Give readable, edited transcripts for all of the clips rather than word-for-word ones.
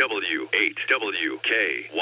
RCWA8WKY.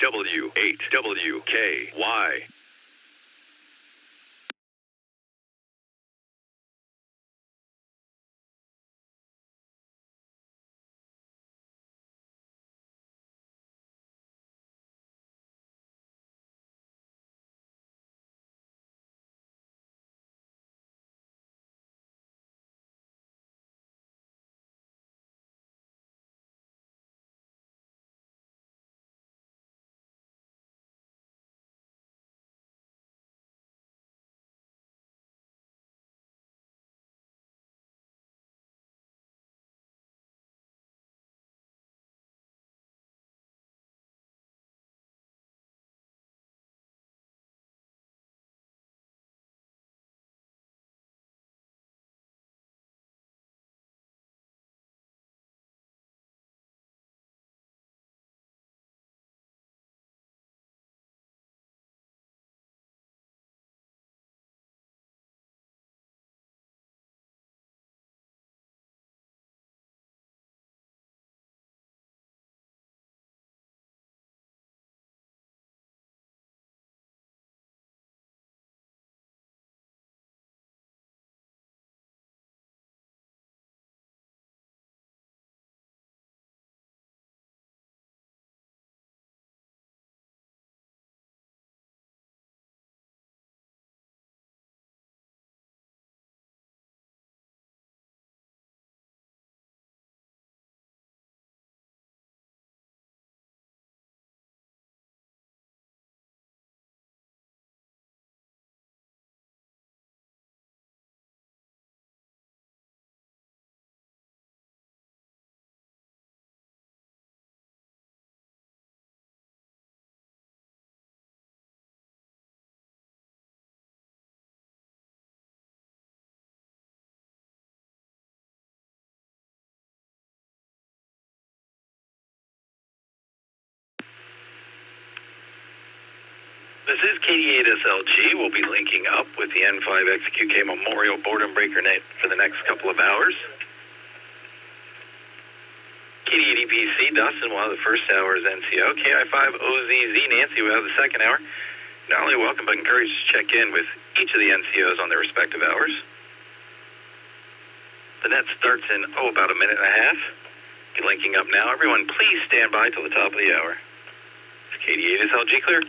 W8WKY. This is KD8SLG. We'll be linking up with the N5XQK Memorial Boredom Breaker Net for the next couple of hours. KD8EPC, Dustin will have the first hour as NCO. KI5OZZ, Nancy will have the second hour. Not only welcome, but encouraged to check in with each of the NCOs on their respective hours. The net starts in, about a minute and a half. Get linking up now. Everyone, please stand by till the top of the hour. It's KD8SLG clear.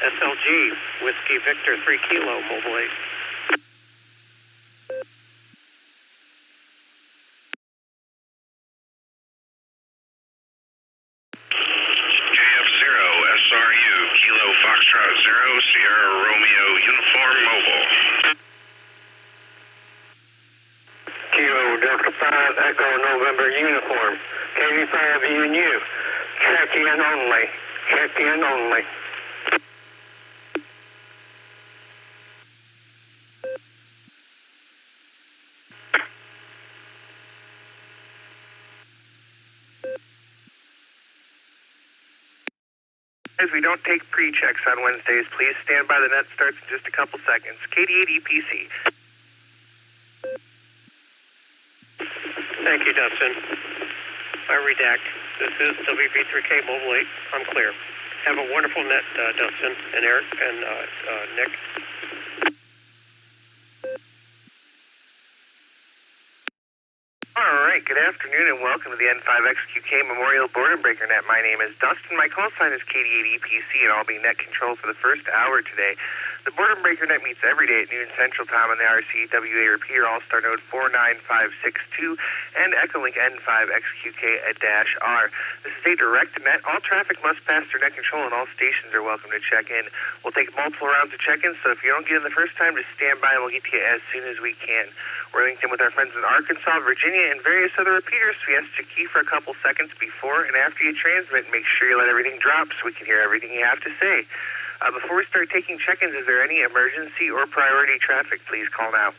SLG, Whiskey Victor 3 Kilo, Mosley. JF0, SRU, Kilo Foxtrot 0, Sierra Romeo, Uniform Mobile. Kilo Delta 5, Echo November Uniform. KV5UNU, check in only. Check in only. As we don't take pre-checks on Wednesdays, please stand by. The net starts in just a couple seconds. KD8EPC. Thank you, Dustin. I redact. This is WB3K Mobile 8. I'm clear. Have a wonderful net, Dustin and Eric and Nick. All right, good afternoon and welcome to the N5XQK Memorial Boredom Breaker Net. My name is Dustin. My call sign is KD8EPC, and I'll be net control for the first hour today. The Boredom Breaker Net meets every day at noon Central Time on the RCWA repeater, Allstar node 49562, and Echolink N5XQK-R. This is a direct net. All traffic must pass through net control, and all stations are welcome to check in. We'll take multiple rounds of check-in, so if you don't get in the first time, just stand by and we'll get to you as soon as we can. We're linked in with our friends in Arkansas, Virginia, and various other repeaters, so we ask you to key for a couple seconds before and after you transmit. Make sure you let everything drop so we can hear everything you have to say. Before we start taking check-ins, is there any emergency or priority traffic? Please call now.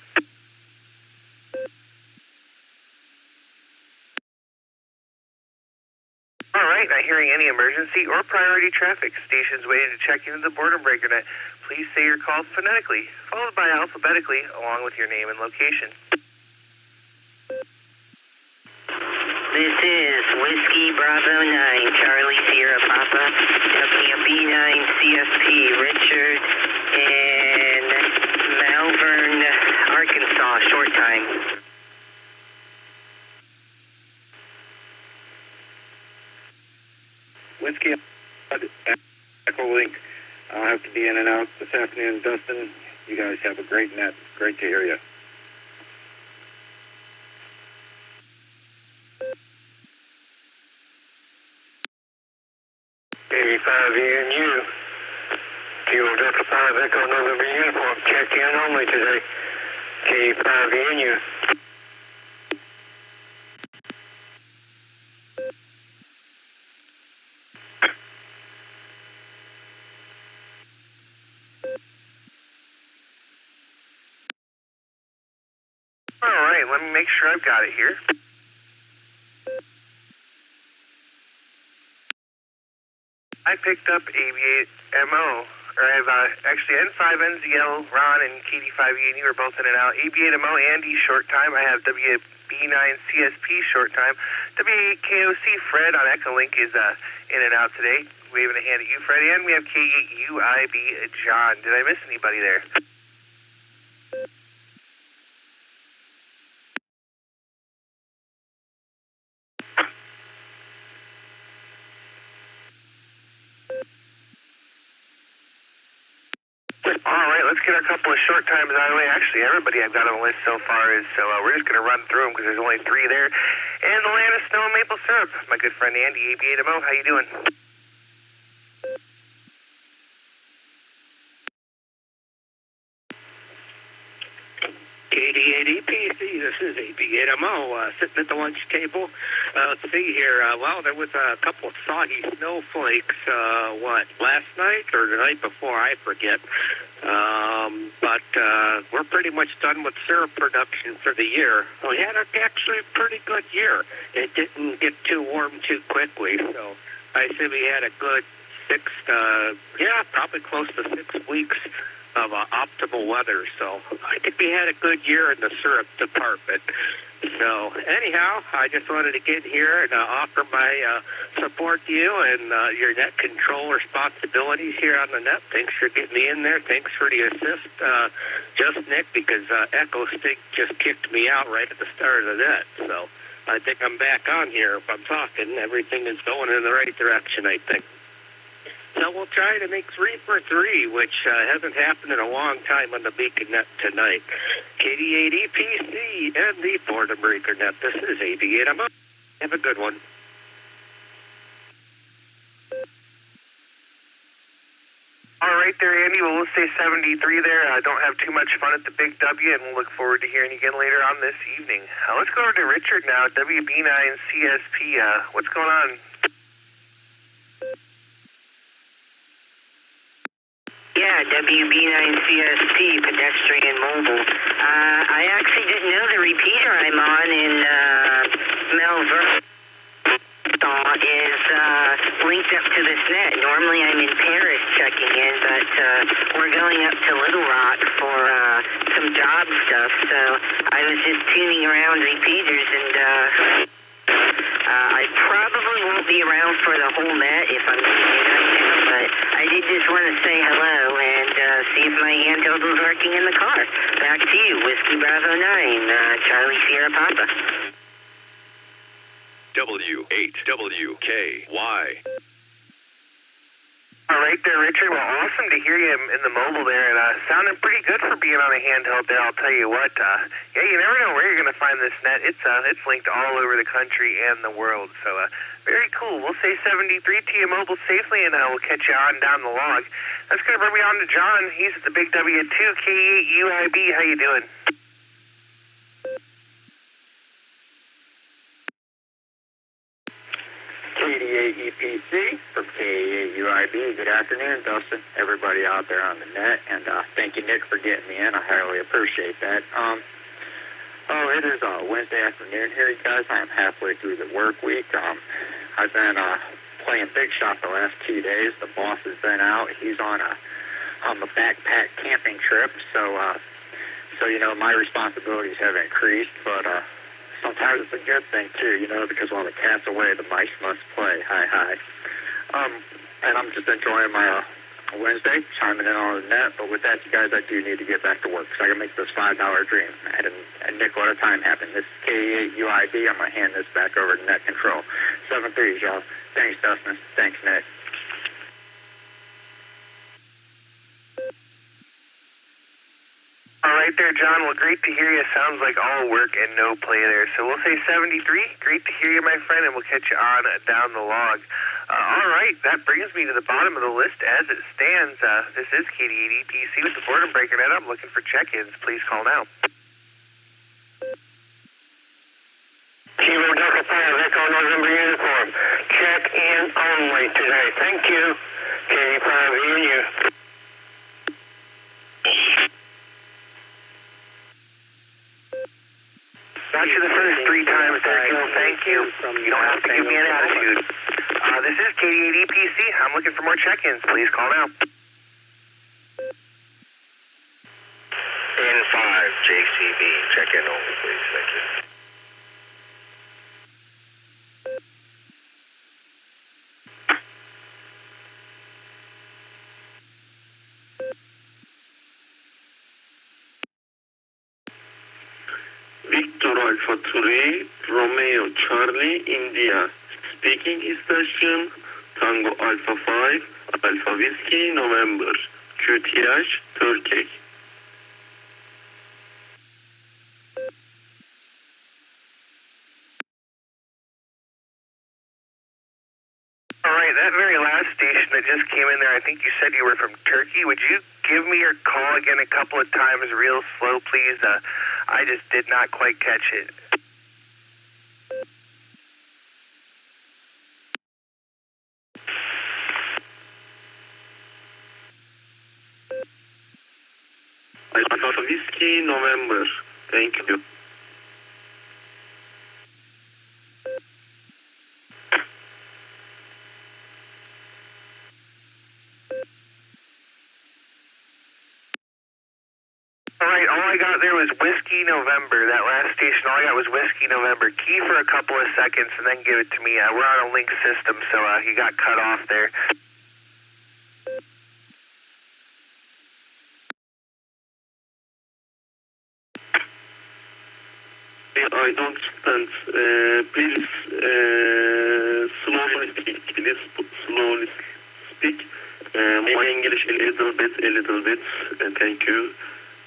All right, not hearing any emergency or priority traffic. Stations waiting to check into the Boredom Breaker Net. Please say your call phonetically, followed by alphabetically, along with your name and location. This is Whiskey Bravo 9, Charlie Sierra Papa, WB9 CSP Richard, in Malvern, Arkansas, short time. Whiskey Echolink. I'll have to be in and out this afternoon. Dustin, you guys have a great net. Great to hear you. KD5ENU, Kilo Delta 5 Echo November Uniform, check in only today. KD5ENU. All right, let me make sure I've got it here. I picked up AB8MO, or I have actually N5NZL, Ron, and KD5ENU are both in and out. AB8MO, Andy, short time. I have WB9CSP, short time. WKOC, Fred on Echolink is in and out today. Waving a hand at you, Fred. And we have K8UIB, John. Did I miss anybody there? All right, let's get a couple of short times out of the way. Actually, everybody I've got on the list so far is, so we're just going to run through them because there's only 3 there. And the land of snow and maple syrup, my good friend Andy, AB8MO, how you doing? KD8EPC, this is AB8MO, sitting at the lunch table. Let's see here. Well, there was a couple of soggy snowflakes, last night or the night before, I forget. But we're pretty much done with syrup production for the year. We had actually a pretty good year. It didn't get too warm too quickly, so I say we had a good probably close to 6 weeks of optimal weather, so I think we had a good year in the syrup department. So anyhow, I just wanted to get here and offer my support to you and your net control responsibilities here on the net. Thanks for getting me in there. Thanks for the assist, just Nick, because Echo Stick just kicked me out right at the start of the net. So I think I'm back on here. If I'm talking, everything is going in the right direction, I think. So we'll try to make 3 for 3, which hasn't happened in a long time on the Beacon Net tonight. KD8EPC and the Boredom Breaker Net. This is AB8MO. Have a good one. All right there, Andy. Well, we'll say 73 there. Don't have too much fun at the Big W, and we'll look forward to hearing you again later on this evening. Let's go over to Richard now, WB9CSP. What's going on? Yeah, WB9CSP, pedestrian mobile. I actually didn't know the repeater I'm on in Malvern is linked up to this net. Normally I'm in Paris checking in, but we're going up to Little Rock for some job stuff, so I was just tuning around repeaters, and I probably won't be around for the whole net if I'm right now, but I did just want to say hello and see if my handheld was working in the car. Back to you, Whiskey Bravo 9, Charlie Sierra Papa. W8WKY. All right there, Richard. Well, awesome to hear you in the mobile there, and sounding pretty good for being on a handheld there. I'll tell you what. Yeah, you never know where you're going to find this net. It's linked all over the country and the world. So very cool. We'll say 73 to you mobile safely, and we'll catch you on down the log. That's going to bring me on to John. He's at the Big W2 K8UIB. How you doing? KD8EPC from K8UIB. Good afternoon, Dustin. Everybody out there on the net, and thank you, Nick, for getting me in. I highly appreciate that. It is Wednesday afternoon here, you guys. I am halfway through the work week. I've been playing big shot the last 2 days. The boss has been out. He's on a backpack camping trip, so you know, my responsibilities have increased, but sometimes it's a good thing too, you know, because while the cat's away, the mice must play. Hi. And I'm just enjoying my Wednesday, chiming in on the net. But with that, you guys, I do need to get back to work, so I can make this $5 dream. And Nick, what a time happened. This is K8UIB. I'm gonna hand this back over to Net Control. 7-3, y'all. Thanks, Dustin. Thanks, Nick. All right there, John. Well, great to hear you. Sounds like all work and no play there. So we'll say 73. Great to hear you, my friend, and we'll catch you on down the log. All right, that brings me to the bottom of the list as it stands. This is KD8EPC with the Boredom Breaker Net. I'm looking for check-ins. Please call now. Kilo Delta 5, Echo November Uniform. Check-in only today. Thank you. K5, you. Got you the first 3 times there, Gil. Thank you. You don't have to give me an attitude. This is KD8EPC. I'm looking for more check-ins. Please call now. N5, JCB. Check-in only, please. Thank you. Victor Alpha 3, Romeo Charlie, India. Speaking station, Tango Alpha 5, Alpha Whiskey, November. QTH, Turkey. All right, that very last station that just came in there, I think you said you were from Turkey. Would you give me your call again a couple of times real slow, please? I just did not quite catch it. Alpha Whiskey, November. Thank you. All right, all I got there was Whiskey November. That last station, all I got was Whiskey November. Key for a couple of seconds and then give it to me. We're on a link system, so you got cut off there. I don't understand. Please slowly speak. Please slowly speak. My English a little bit. Thank you.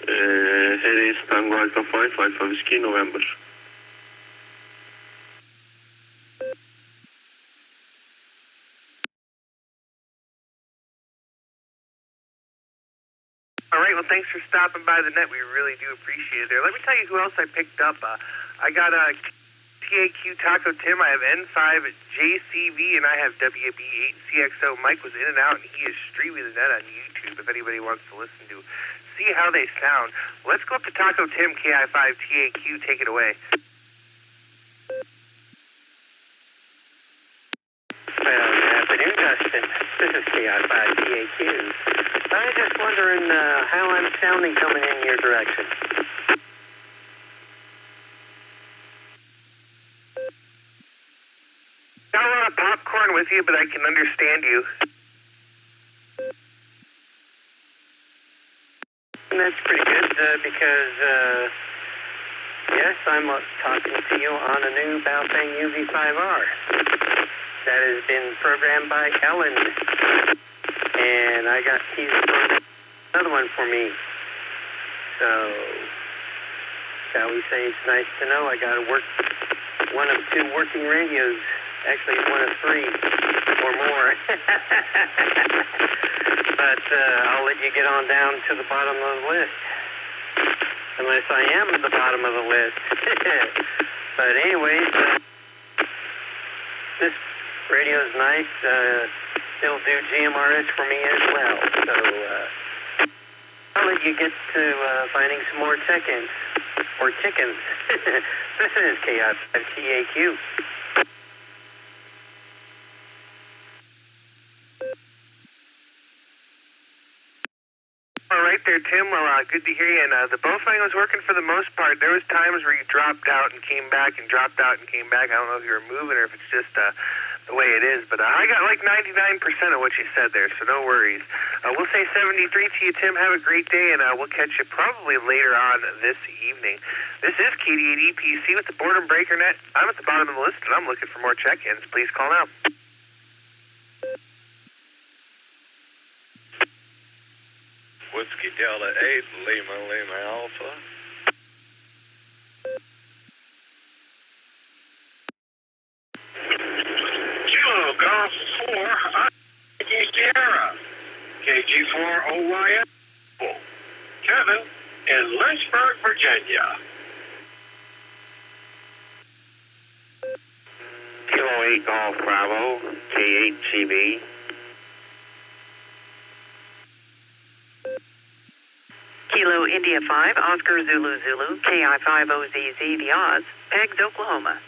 Here is Tango Alpha 5, Alpha Whiskey, November. All right, well, thanks for stopping by the net. We really do appreciate it there. Let me tell you who else I picked up. I got TAQ Taco Tim. I have N5 JCV, and I have WB8CXO. Mike was in and out, and he is streaming the net on YouTube if anybody wants to listen to see how they sound. Let's go up to Taco Tim, KI5 TAQ. Take it away. Well, good afternoon, Dustin. This is KI5 TAQ. I was just wondering how I'm sounding coming in your direction. Got a lot of popcorn with you, but I can understand you. And that's pretty good because, yes, I'm talking to you on a new Baofeng UV5R that has been programmed by Ellen. And he's another one for me. So, shall we say it's nice to know I got one of 2 working radios. Actually, one of 3 or more. But I'll let you get on down to the bottom of the list. Unless I am at the bottom of the list. But anyways, this radio is nice. It'll do GMRS for me as well. So I'll let you get to finding some more check-ins. Or chickens. This is KI5TAQ. All right there, Tim. Well, good to hear you. And the Bowfang was working for the most part. There was times where you dropped out and came back and dropped out and came back. I don't know if you were moving or if it's just the way it is. But I got like 99% of what you said there, so no worries. We'll say 73 to you, Tim. Have a great day, and we'll catch you probably later on this evening. This is KD8EPC with the Boredom Breaker Net. I'm at the bottom of the list, and I'm looking for more check-ins. Please call now. Whiskey Delta 8, Lima Alpha. Kilo Golf 4, Sierra. KG4 OYS. Kevin in Lynchburg, Virginia. Kilo 8 Golf Bravo, K8GB. Kilo India 5, Oscar Zulu Zulu, KI5OZZ, the Oz, Pegs, Oklahoma.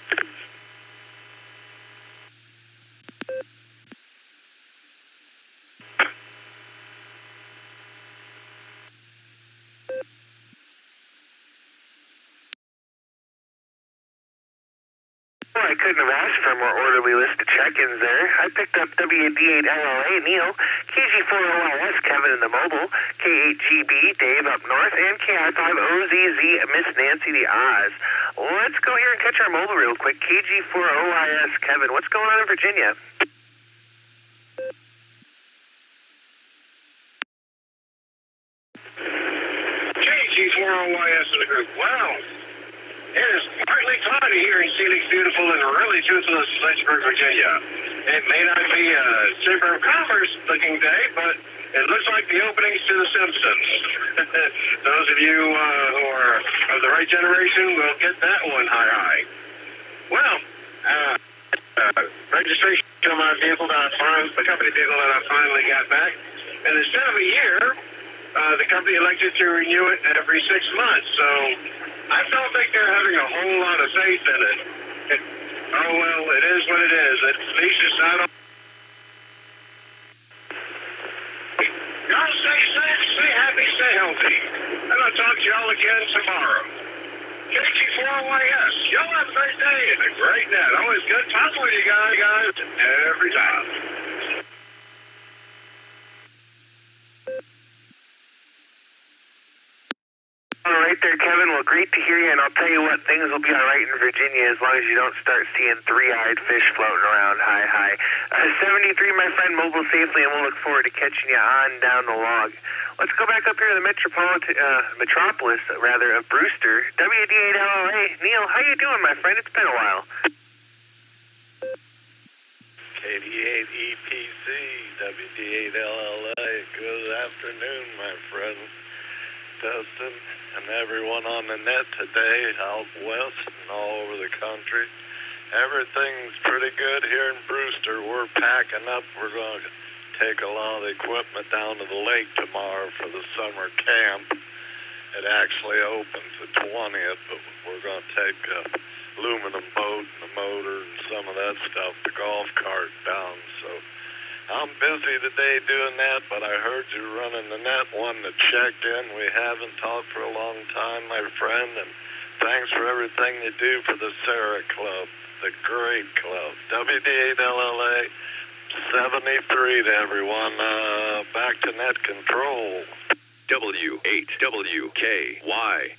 I couldn't have asked for a more orderly list of check-ins there. I picked up WD8LLA, Neil, KG4OIS, Kevin in the mobile, K8GB, Dave up north, and KI5OZZ, Miss Nancy the Oz. Let's go here and catch our mobile real quick. KG4OIS, Kevin, what's going on in Virginia? KG4OYS in the group. Wow. It is partly cloudy here in scenic, beautiful, and really toothless Lynchburg, Virginia. It may not be a Chamber of Commerce looking day, but it looks like the openings to The Simpsons. Those of you who are of the right generation will get that one high. Well, registration on my vehicle the company vehicle that I finally got back, and instead of a year, the company elected to renew it every 6 months. So I don't think they're having a whole lot of faith in it. Oh, well, it is what it is. At least it's not on. Y'all stay safe, stay happy, stay healthy. And I'll talk to y'all again tomorrow. KG4OYS, y'all have a great day and a great net. Always good talking with you guys every time. All right there, Kevin. Well, great to hear you, and I'll tell you what, things will be all right in Virginia as long as you don't start seeing 3-eyed fish floating around. Hi. 73, my friend, mobile safely, and we'll look forward to catching you on down the log. Let's go back up here to the metropolis of Brewster. WD8LLA. Neil, how you doing, my friend? It's been a while. KD8EPC, WD8LLA. Good afternoon, my friend. Dustin and everyone on the net today, out west and all over the country. Everything's pretty good here in Brewster. We're packing up. We're going to take a lot of the equipment down to the lake tomorrow for the summer camp. It actually opens the 20th, but we're going to take a aluminum boat and a motor and some of that stuff, the golf cart down. So I'm busy today doing that, but I heard you running the net, one that checked in. We haven't talked for a long time, my friend, and thanks for everything you do for the SARA Club, the great club. WD8LLA, 73 to everyone. Back to net control. W8WKY.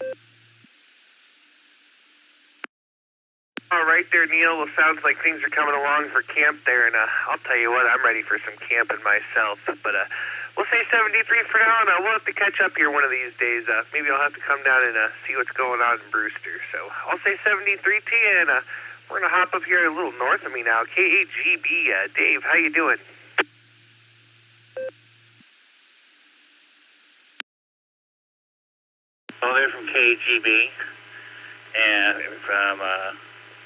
All right there, Neil. Well, sounds like things are coming along for camp there, and I'll tell you what, I'm ready for some camping myself. But we'll say 73 for now, and we'll have to catch up here one of these days. Maybe I'll have to come down and see what's going on in Brewster. So I'll say 73 to you, and we're going to hop up here a little north of me now. KAGB, Dave, how you doing? Hello there from KGB, and from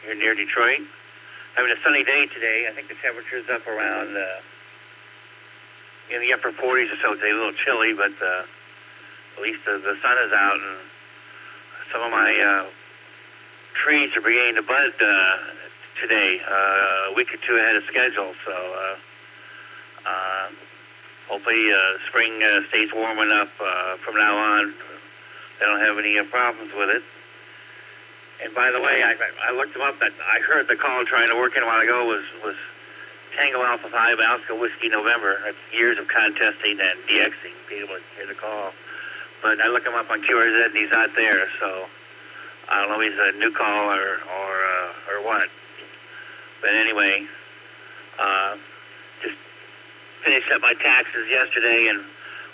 here near Detroit. Having a sunny day today. I think the temperature's up around in the upper 40s or so today. A little chilly, but at least the sun is out, and some of my trees are beginning to bud today, a week or two ahead of schedule. So hopefully spring stays warm enough from now on. I don't have any problems with it. And by the way, I looked them up. That I heard the call trying to work in a while ago was Tango Alpha 5 Alpha Whiskey November. That's years of contesting and DXing, being able to hear the call. But I looked him up on QRZ and he's not there. So I don't know if he's a new call or what. But anyway, just finished up my taxes yesterday and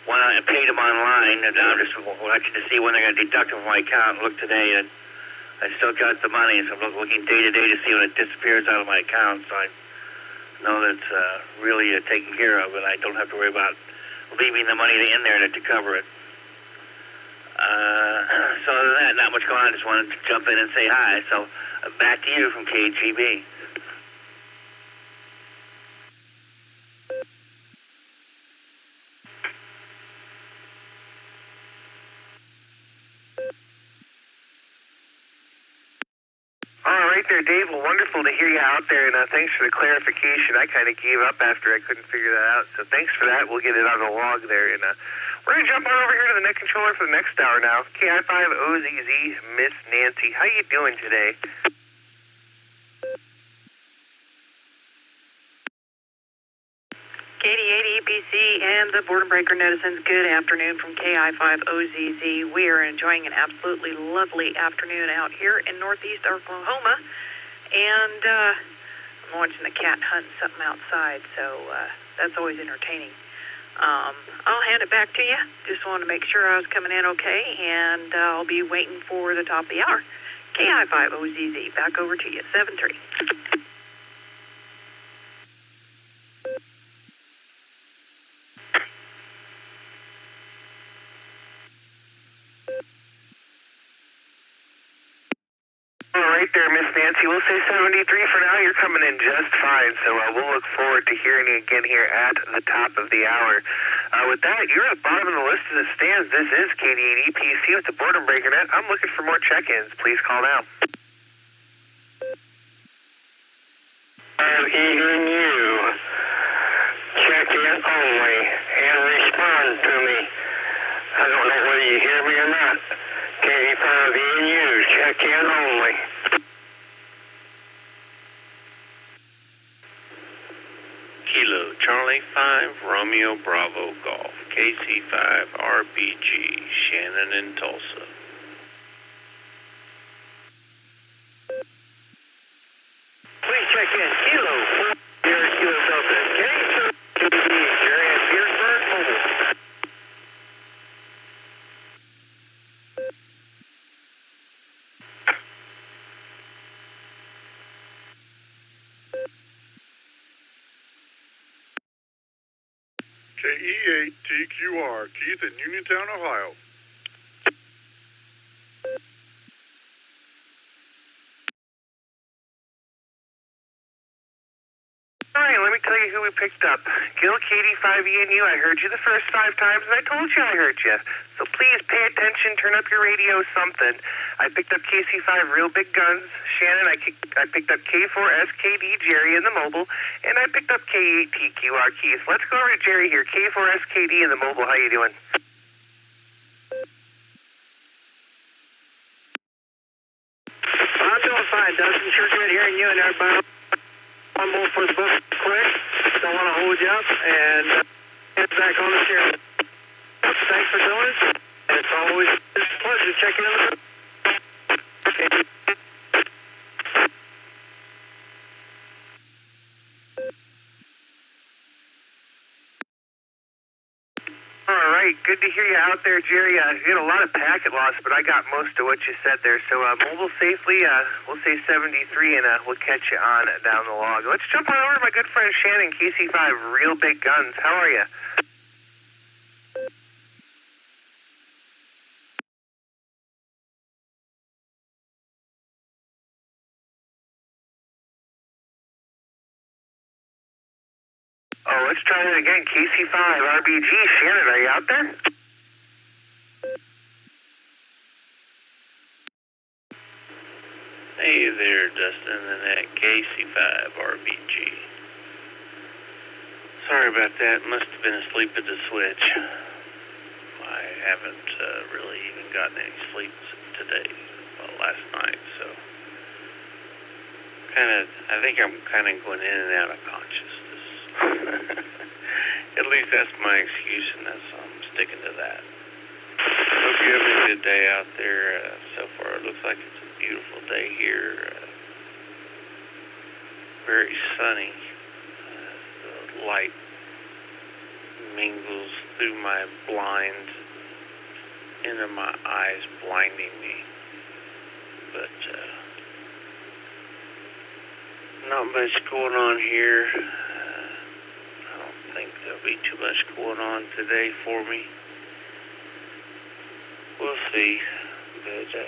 when I paid them online, and I'm just watching to see when they're going to deduct them from my account. Look today, and I still got the money, so I'm looking day to day to see when it disappears out of my account. So I know that it's really taken care of, and I don't have to worry about leaving the money in there to cover it. So other than that, not much going on. I just wanted to jump in and say hi. So back to you from KGB. All right there, Dave. Well, wonderful to hear you out there, and thanks for the clarification. I kind of gave up after I couldn't figure that out, so thanks for that. We'll get it on the log there, and we're going to jump on over here to the net controller for the next hour now. KI5OZZ, Miss Nancy. How you doing today? KD80 EPC and the Boredom Breaker Noticens, good afternoon from KI5OZZ. We are enjoying an absolutely lovely afternoon out here in northeast Oklahoma, and I'm watching the cat hunt something outside, so that's always entertaining. I'll hand it back to you. Just wanted to make sure I was coming in okay, and I'll be waiting for the top of the hour. KI5OZZ, back over to you, 7-3. All right there, Miss Nancy. We'll say 73 for now. You're coming in just fine, so we'll look forward to hearing you again here at the top of the hour. With that, you're at the bottom of the list as it stands. This is KD8 EPC with the Boredom Breaker Net. I'm looking for more check-ins. Please call now. I'm hearing you. Check in only and respond to me. I don't know whether you hear me or not. K5ENU, check in only. Kilo Charlie 5 Romeo Bravo Golf KC5 RBG Shannon in Tulsa. Please check in. Kilo 4 here at Kilo Delta. K2 Jerry at Petersburg Mobile. KE8TQR, Keith in Uniontown, Ohio. All right, let me tell you who we picked up. Gil KD5ENU, I heard you the first 5 times, and I told you I heard you. So please pay attention, turn up your radio, something. I picked up KC5 Real Big Guns. Shannon, I picked up K4SKD Jerry in the mobile, and I picked up K8TQR Keith. Let's go over to Jerry here. K4SKD in the mobile, how you doing? I'm doing fine, Dustin. Sure good hearing you and everybody. One more for the book quick. Don't want to hold you up, and get back on the chair. Thanks for doing it. It's always a pleasure checking in. Okay. good to hear you out there, Jerry. You had a lot of packet loss, but I got most of what you said there. So mobile safely, we'll say 73, and we'll catch you on down the log. Let's jump on over to my good friend Shannon, KC5, Real Big Guns. How are you? Oh, let's try that again. KC5, RBG. Shannon, are you out there? Hey there, Dustin and that KC5 RBG. Sorry about that. Must have been asleep at the switch. I haven't really even gotten any sleep today, last night, so I think I'm kind of going in and out of consciousness. At least that's my excuse, and I'm sticking to that. Hope you're having a good day out there. So far, it looks like it's a beautiful day here. Very sunny. The light mingles through my blind into my eyes, blinding me. But not much going on here. I think there'll be too much going on today for me. We'll see, but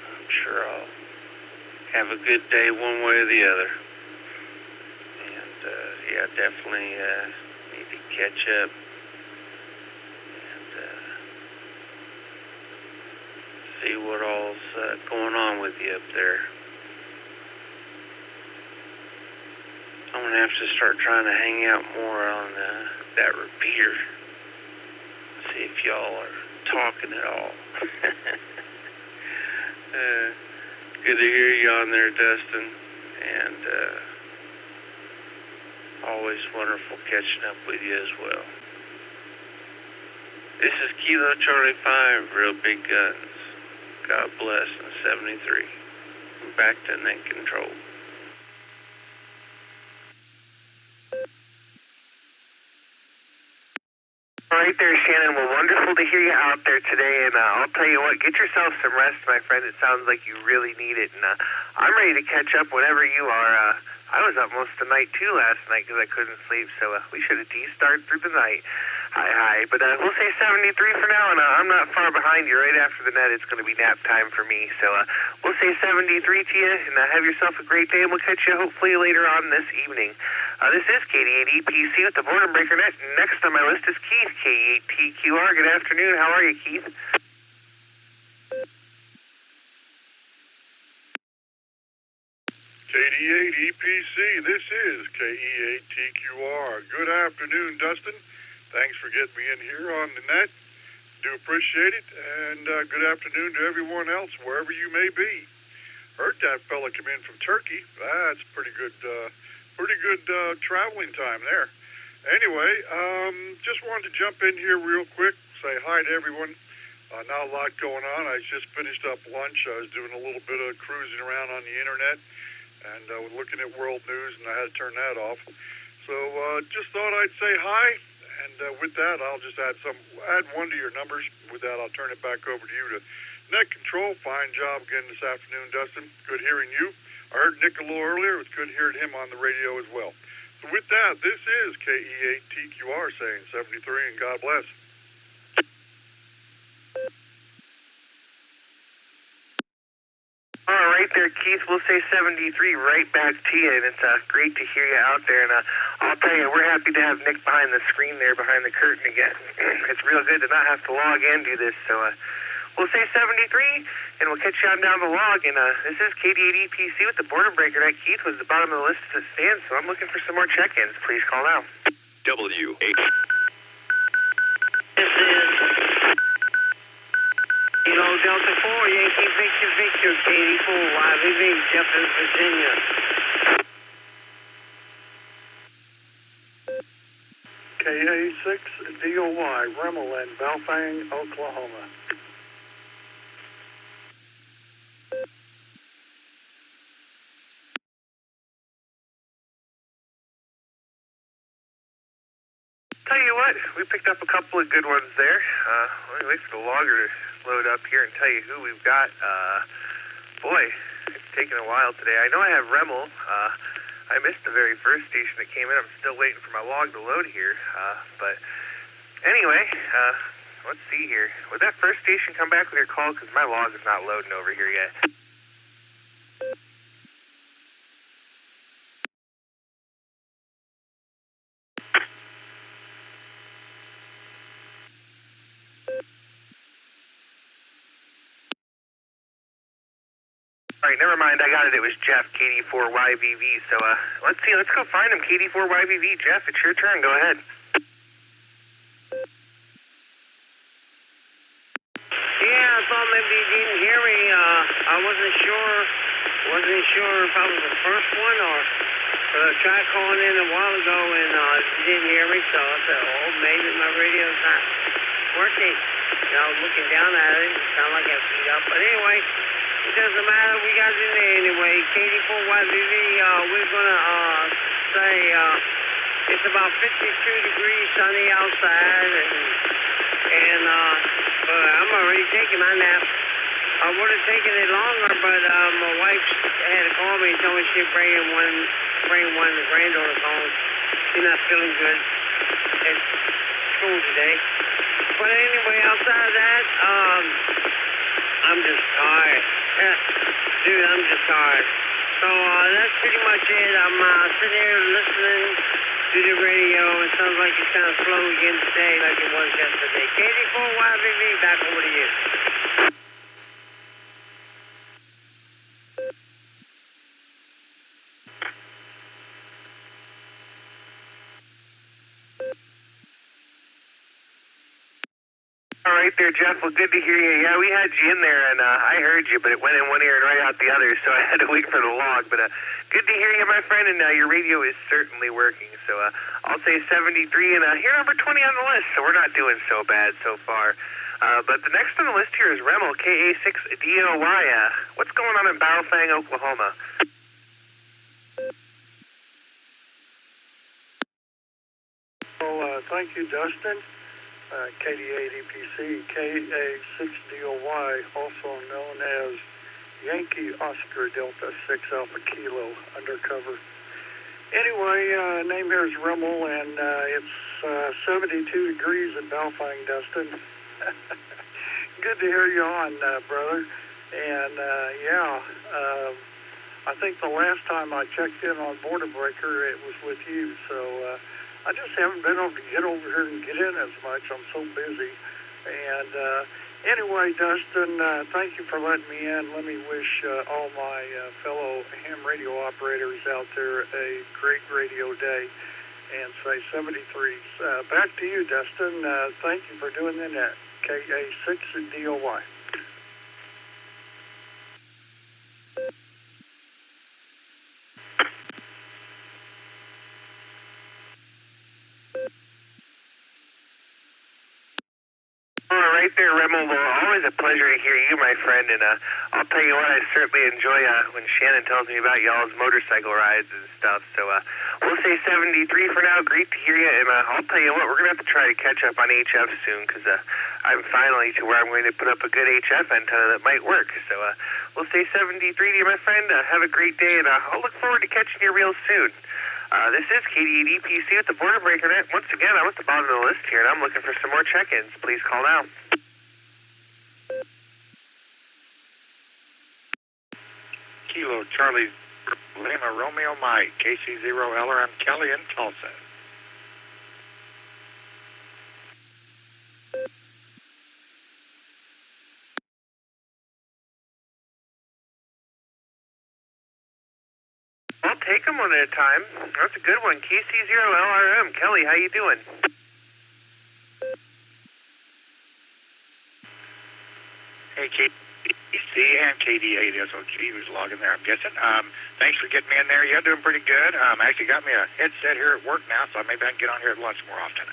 I'm sure I'll have a good day one way or the other. And yeah, definitely need to catch up and see what all's going on with you up there. I'm going to have to start trying to hang out more on that repeater. See if y'all are talking at all. Good to hear you on there, Dustin. And always wonderful catching up with you as well. This is Kilo Charlie 5, Real Big Guns. God bless, and 73. Back to net control. All right there, Shannon. Well, wonderful to hear you out there today. And I'll tell you what, get yourself some rest, my friend. It sounds like you really need it. And I'm ready to catch up whenever you are. I was up most of the night, too, last night because I couldn't sleep. So we should have D-starred through the night. Hi. But we'll say 73 for now, and I'm not far behind you. Right after the net, it's going to be nap time for me. So we'll say 73 to you, and have yourself a great day, and we'll catch you hopefully later on this evening. This is KD8EPC with the Boredom Breaker Net. Next on my list is Keith, K8TQR. Good afternoon. How are you, Keith? KD8EPC, this is KE8TQR. Good afternoon, Dustin. Thanks for getting me in here on the net. Do appreciate it. And good afternoon to everyone else, wherever you may be. Heard that fella come in from Turkey. That's pretty good traveling time there. Anyway, just wanted to jump in here real quick, say hi to everyone. Not a lot going on. I just finished up lunch. I was doing a little bit of cruising around on the internet and looking at world news, and I had to turn that off. So just thought I'd say hi, and with that, I'll just add one to your numbers. With that, I'll turn it back over to you to Net Control. Fine job again this afternoon, Dustin. Good hearing you. I heard Nick a little earlier. It was good hearing him on the radio as well. So with that, this is KE8TQR saying 73, and God bless. All right there, Keith. We'll say 73 right back to you, and it's great to hear you out there. And I'll tell you, we're happy to have Nick behind the screen there, behind the curtain again. It's real good to not have to log in and do this. So we'll say 73, and we'll catch you on down the log. And this is KD8EPC with the Boredom Breaker. That Keith was the bottom of the list as it stands, so I'm looking for some more check-ins. Please call now. W8. This is Kilo Delta 4, Yankee Victor, K84, YVV, Jefferson, Virginia. KA6 DOY, Rimmel in Belfang, Oklahoma. tell you what, we picked up a couple of good ones there. Let me wait for the logger to load up here and tell you who we've got. Boy, it's taken a while today. I know I have Remel. I missed the very first station that came in. I'm still waiting for my log to load here. But anyway, let's see here. Would that first station come back with your call? Because my log is not loading over here yet. All right, never mind. I got it. It was Jeff, KD4YVV. So let's see. Let's go find him, KD4YVV. Jeff, it's your turn. Go ahead. Yeah, I thought maybe you didn't hear me. I wasn't sure if I was the first one or I tried calling in a while ago and you didn't hear me, so I said, oh, maybe my radio's not working. You know, looking down at it, it sounded like I beat up. But anyway, it doesn't matter. We got it in there anyway. KD4YVV, we're going to say it's about 52 degrees sunny outside, and I'm already taking my nap. I would have taken it longer, but my wife had to call me and tell me she'd bring one of the granddaughters home. She's not feeling good at school today. But anyway, outside of that, I'm just tired. Dude, I'm just tired. So that's pretty much it. I'm sitting here listening to the radio. It sounds like it's kind of slow again today like it was yesterday. KD4YVV, back over to you. All right there, Jeff. Well, good to hear you. Yeah, we had you in there, and I heard you, but it went in one ear and right out the other, so I had to wait for the log. But good to hear you, my friend, and your radio is certainly working. So I'll say 73, and you're number 20 on the list, so we're not doing so bad so far. But the next on the list here is Remel, KA6DOY. What's going on in Baofeng, Oklahoma? Well, thank you, Dustin. KD8EPC, KA6DOY, also known as Yankee Oscar Delta 6 Alpha Kilo, undercover. Anyway, name here is Remel, and it's 72 degrees in Baofeng, Dustin. Good to hear you on, brother. And, I think the last time I checked in on Border Breaker, it was with you, so I just haven't been able to get over here and get in as much. I'm so busy. And anyway, Dustin, thank you for letting me in. Let me wish all my fellow ham radio operators out there a great radio day and say 73. Back to you, Dustin. Thank you for doing the net. KA6DOY. Right there, Remel. Well, always a pleasure to hear you, my friend. And I'll tell you what, I certainly enjoy when Shannon tells me about y'all's motorcycle rides and stuff. So we'll say 73 for now. Great to hear you. And I'll tell you what, we're going to have to try to catch up on HF soon because I'm finally to where I'm going to put up a good HF antenna that might work. So we'll say 73 to you, my friend. Have a great day, and I'll look forward to catching you real soon. This is KD8EPC with the Border Breaker Net. Once again, I'm at the bottom of the list here, and I'm looking for some more check-ins. Please call now. Kilo Charlie Lima Romeo Mike, KC0LRM Kelly in Tulsa. I'll take them one at a time. That's a good one. KC0LRM. Kelly, how you doing? Hey, KDC and KD8SOG who's logging there, I'm guessing. Thanks for getting me in there. Yeah, doing pretty good. I actually got me a headset here at work now, so maybe I can get on here at lunch more often.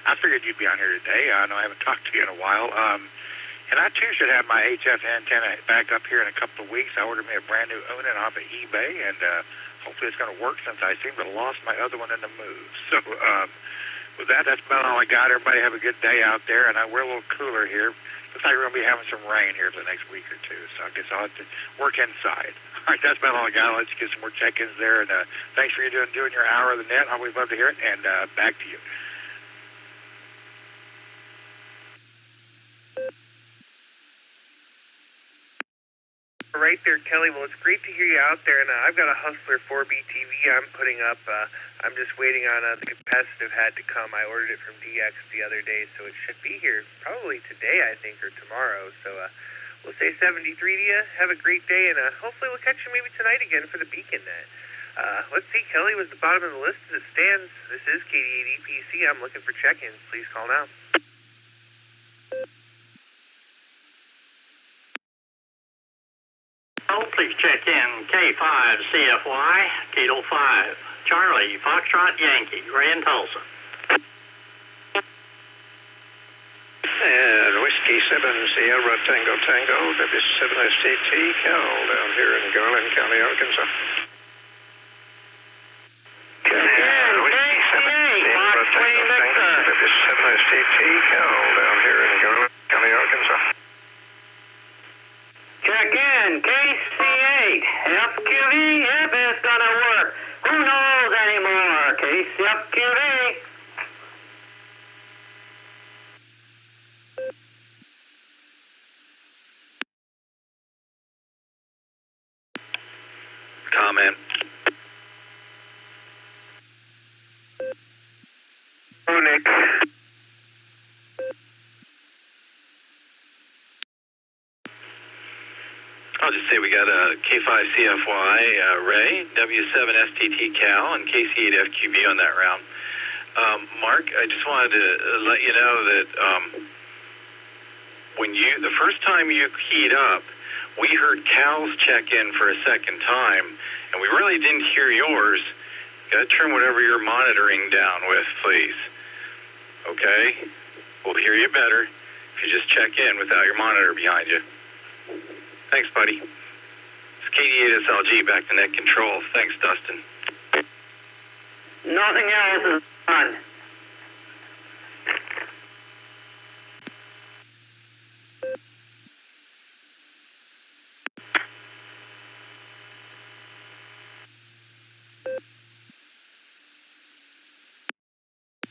I figured you'd be on here today. I know I haven't talked to you in a while. And I, too, should have my HF antenna back up here in a couple of weeks. I ordered me a brand new Unin off of eBay, and hopefully it's going to work since I seem to have lost my other one in the move. So with that, that's about all I got. Everybody have a good day out there, and we're a little cooler here. Looks like we're going to be having some rain here for the next week or two, so I guess I'll have to work inside. All right, that's about all I got. I'll let you get some more check-ins there, and thanks for doing your hour of the net. I always love to hear it, and back to you. Right there, Kelly. Well, it's great to hear you out there, and I've got a Hustler 4B TV I'm putting up. I'm just waiting on the capacitive hat to come. I ordered it from DX the other day, so it should be here probably today, I think, or tomorrow. So we'll say 73 to you. Have a great day, and hopefully we'll catch you maybe tonight again for the Beacon Net. Let's see, Kelly was the bottom of the list as it stands. This is KD8EPC. I'm looking for check-ins. Please call now. Oh, please check in K5CFY, Kilo 5, Charlie, Foxtrot Yankee, Grand Tulsa. And Whiskey 7 Sierra Tango Tango, W7STT, Cal, down here in Garland County, Arkansas. Whiskey 7 Sierra Tango Tango, W7STT, Cal, down here in Garland County, Arkansas. Check in, KC8, FQV, if it's gonna work. Who knows anymore? KCFQV. Comment. Oh, Nick. I'll just say we got a K5CFY Ray, W7STT Cal, and KC8FQB on that round. Mark, I just wanted to let you know that when the first time you keyed up, we heard Cal's check in for a second time, and we really didn't hear yours. Got to turn whatever you're monitoring down with, please. Okay? We'll hear you better if you just check in without your monitor behind you. Thanks, buddy. It's KD8SLG back to net control. Thanks, Dustin. Nothing else is done.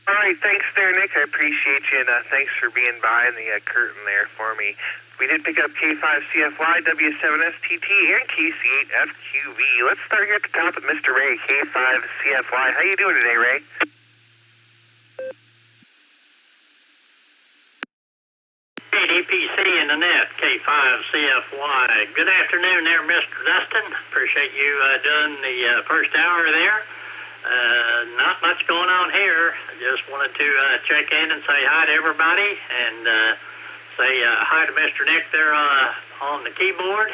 All right, thanks there, Nick. I appreciate you, and thanks for being behind the curtain there for me. We did pick up K5CFY, W7STT, and KC8FQV. Let's start here at the top with Mr. Ray, K5CFY. How you doing today, Ray? KDPC in the net, K5CFY. Good afternoon there, Mr. Dustin. Appreciate you doing the first hour there. Not much going on here. I just wanted to check in and say hi to everybody and say hi to Mr. Nick there on the keyboard.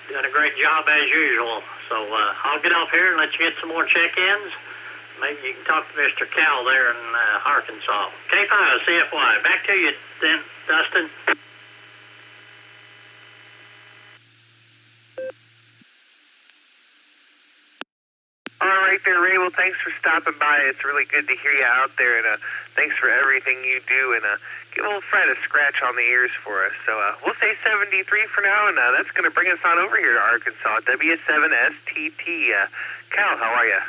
Doing a great job as usual. So I'll get off here and let you get some more check-ins. Maybe you can talk to Mr. Cal there in Arkansas. K5CFY. Back to you then, Dustin. All right there, Ray. Well, thanks for stopping by. It's really good to hear you out there, and thanks for everything you do. And give old Fred a scratch on the ears for us. So we'll say 73 for now, and that's going to bring us on over here to Arkansas. W7STT. Cal, how are you?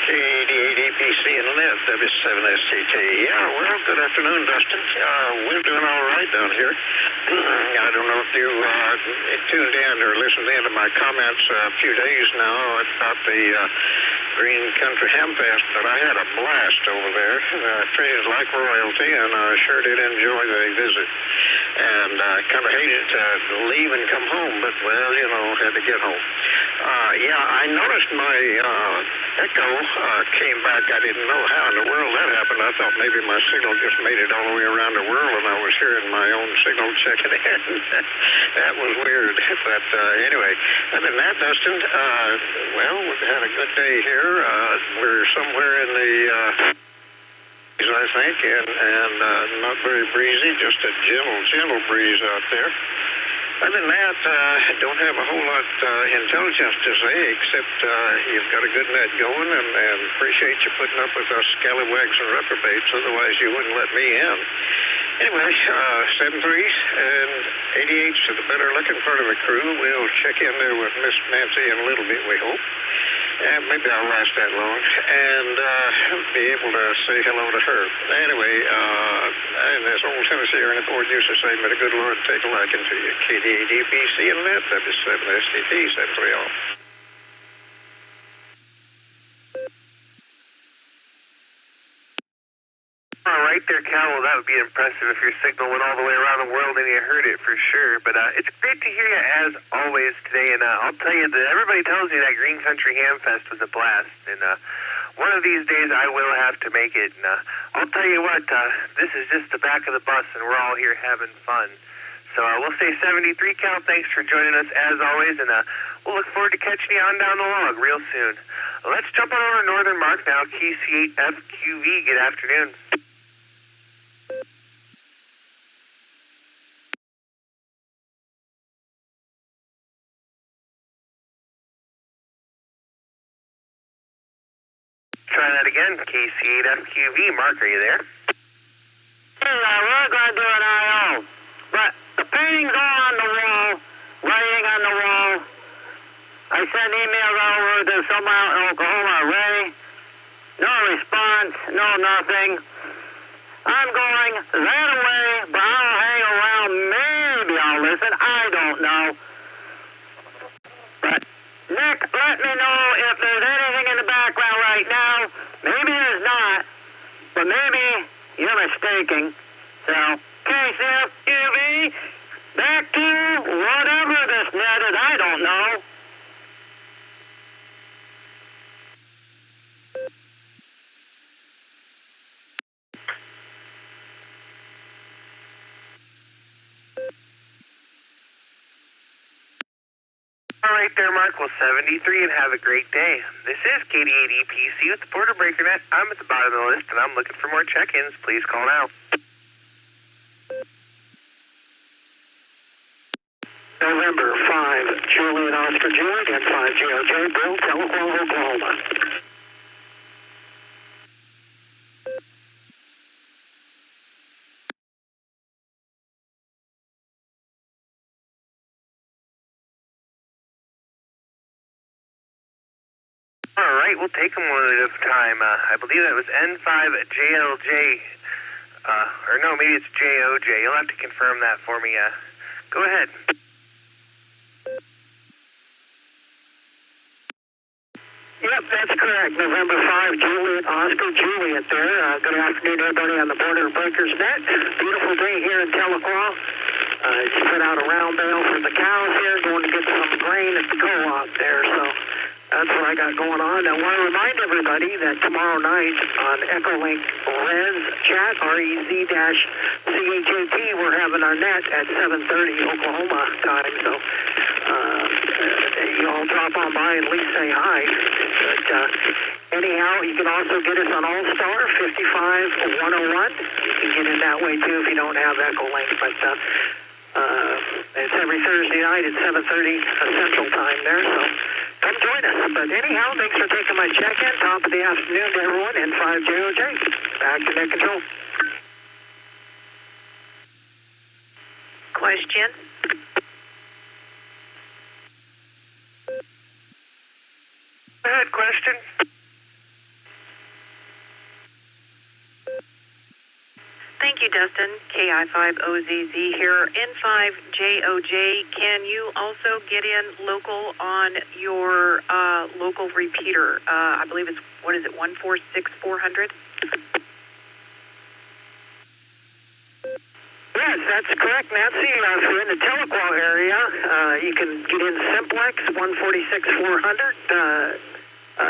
KD8EPC in the net, W7STT. Yeah, well, good afternoon, Dustin. We're doing all right down here. I don't know if you tuned in or listened in to my comments a few days now about the Green Country Hamfest, but I had a blast over there. Treated like royalty, and I sure did enjoy the visit. And I kind of hated to leave and come home, but, well, you know, had to get home. Yeah, I noticed my echo came back. I didn't know how in the world that happened. I thought maybe my signal just made it all the way around the world, and I was hearing my own signal checking in. That was weird. But anyway, other than that, Dustin, well, we've had a good day here. We're somewhere in the... I think, and not very breezy, just a gentle breeze out there. Other than that, I don't have a whole lot intelligence to say, except you've got a good net going, and appreciate you putting up with us scallywags and reprobates, otherwise you wouldn't let me in. Anyway, 73s and 88s to the better looking part of the crew. We'll check in there with Miss Nancy in a little bit, we hope. And maybe I'll last that long and be able to say hello to her. Anyway, and as old Tennessee Ernie Ford used to say, may the good Lord take a liking to you. KD8DPC and net, W7SDT, 730. All right there, Cal. Well, that would be impressive if your signal went all the way around the world and you heard it for sure. But it's great to hear you as always today. And I'll tell you that everybody tells me that Green Country Ham Fest was a blast. And one of these days I will have to make it. And I'll tell you what, this is just the back of the bus and we're all here having fun. So we'll say 73, Cal. Thanks for joining us as always. And we'll look forward to catching you on down the log real soon. Let's jump on over to Northern Mark now, KC8FQV. Good afternoon. Try that again, KC8FQV. Mark, are you there? Hey, we're going to do an I.O., but the painting's all on the wall, writing on the wall. I sent emails over to someone out in Oklahoma, Ray. No response, no nothing. I'm going that away, but I'll hang around. Maybe I'll listen. I don't know. But Nick, let me know if there's anything in the background right now. Maybe there's not, but maybe you're mistaken. So, KCFQV, back to whatever this net is. I don't know. All right there, Mark. Well, 73, and have a great day. This is KD8EPC with the Border Breaker Net. I'm at the bottom of the list, and I'm looking for more check-ins. Please call now. November 5, Juliet Oscar Juliet, and 5 GOJ, Bill, Telequal, Oklahoma. All right, we'll take them one at a time. I believe that was N5JLJ, or no, maybe it's JOJ. You'll have to confirm that for me. Go ahead. Yep, that's correct. November 5, Juliet, Oscar, Juliet there. Good afternoon, everybody on the Border Breakers Net. Beautiful day here in Tahlequah. Just put out a round bale for the cows here, going to get some grain at the co-op there, so that's what I got going on. I want to remind everybody that tomorrow night on Echolink Res Chat, REZ-CHAT, we're having our net at 7:30 Oklahoma time, so you all drop on by and at least say hi. But anyhow, you can also get us on Allstar 55101. You can get in that way too if you don't have Echolink, but it's every Thursday night at 7:30 Central Time there, so come join us. But anyhow, thanks for taking my check-in. Top of the afternoon to everyone, and 5JOJ. Back to net control. Question? Go ahead, question. Thank you, Dustin. KI5OZZ here. N5JOJ, can you also get in local on your local repeater? I believe it's, 146,400? Yes, that's correct, Nancy. If you're in the Tahlequah area, you can get in Simplex 146,400.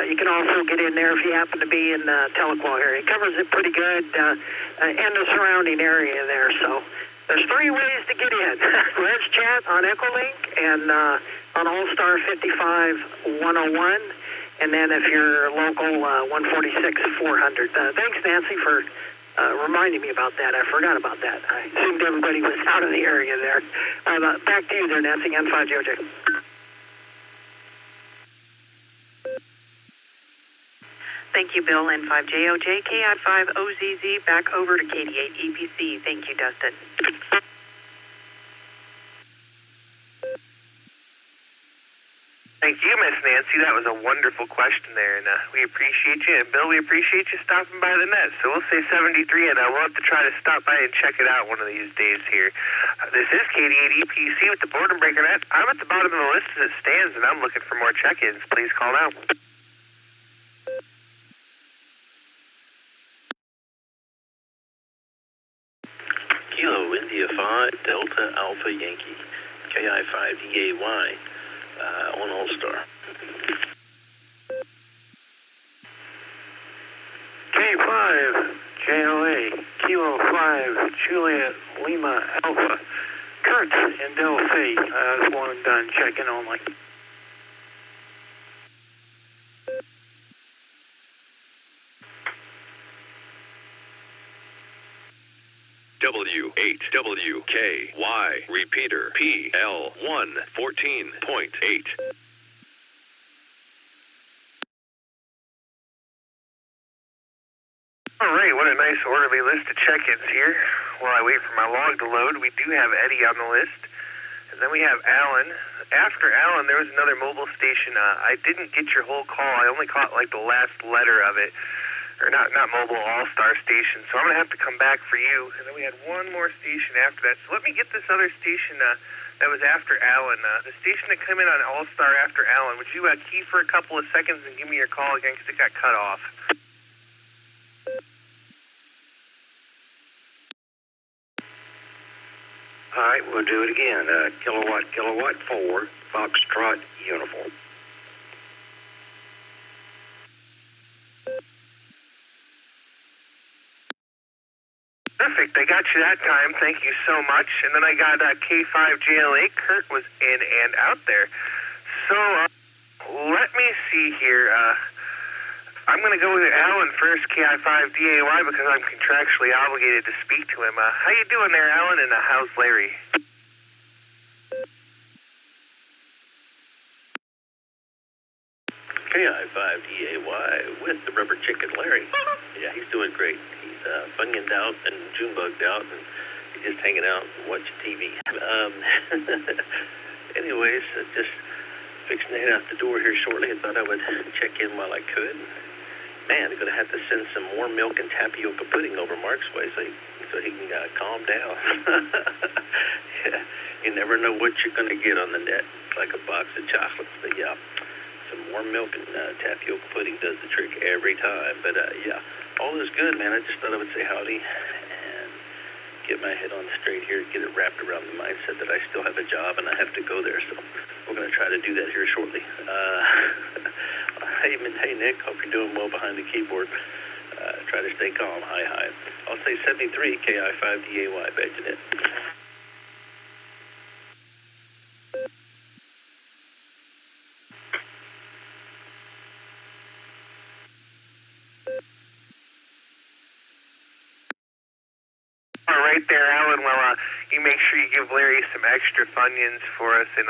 You can also get in there if you happen to be in the Tahlequah area. It covers it pretty good, and the surrounding area there. So there's 3 ways to get in. Res Chat on Echolink and on Allstar 55101. And then if you're local, 146,400. Thanks, Nancy, for reminding me about that. I forgot about that. I assumed everybody was out of the area there. Back to you there, Nancy, N5JOJ. Thank you, Bill, N5JOJ, KI5OZZ, back over to KD8EPC. Thank you, Dustin. Thank you, Miss Nancy. That was a wonderful question there, and we appreciate you. And Bill, we appreciate you stopping by the net. So we'll say 73, and we'll have to try to stop by and check it out one of these days here. This is KD8EPC with the Boredom Breaker Net. I'm at the bottom of the list as it stands, and I'm looking for more check-ins. Please call now. Kilo India 5 Delta Alpha Yankee KI5DAY on Allstar. K5 JLA Kilo 5 Juliet Lima Alpha. Kurt in Delphi. That's one and done. Check-in only. W8WKY repeater PL1 14.8. All right, what a nice orderly list of check-ins here. While I wait for my log to load, we do have Eddie on the list. And then we have Alan. After Alan, there was another mobile station. I didn't get your whole call. I only caught like the last letter of it. Or not mobile, All-Star station. So I'm going to have to come back for you. And then we had one more station after that. So let me get this other station that was after Alan. The station that came in on All-Star after Alan. Would you key for a couple of seconds and give me your call again because it got cut off? All right, we'll do it again. Kilowatt 4, Foxtrot Uniform. Perfect. I got you that time. Thank you so much. And then I got K5JLA. Kurt was in and out there. So let me see here. I'm going to go with Alan first, KI5DAY, because I'm contractually obligated to speak to him. How you doing there, Alan, and how's Larry? KI5DAY with the rubber chicken Larry. Yeah, he's doing great. He's bunioned out and June-bugged out, and he's just hanging out and watching TV. Anyways, just fixing to head out the door here shortly. I thought I would check in while I could. Man, I'm going to have to send some more milk and tapioca pudding over Mark's way so he can calm down. Yeah, you never know what you're going to get on the net. It's like a box of chocolates. But yeah, some more milk and tapioca pudding does the trick every time. But yeah, all is good, man. I just thought I would say howdy and get my head on straight here, get it wrapped around the mindset that I still have a job and I have to go there. So we're going to try to do that here shortly. Hey, Nick, hope you're doing well behind the keyboard. Try to stay calm. Hi. I'll say 73, KI5DAY, back to net. All right there, Alan. Well, you make sure you give Larry some extra Funyuns for us, and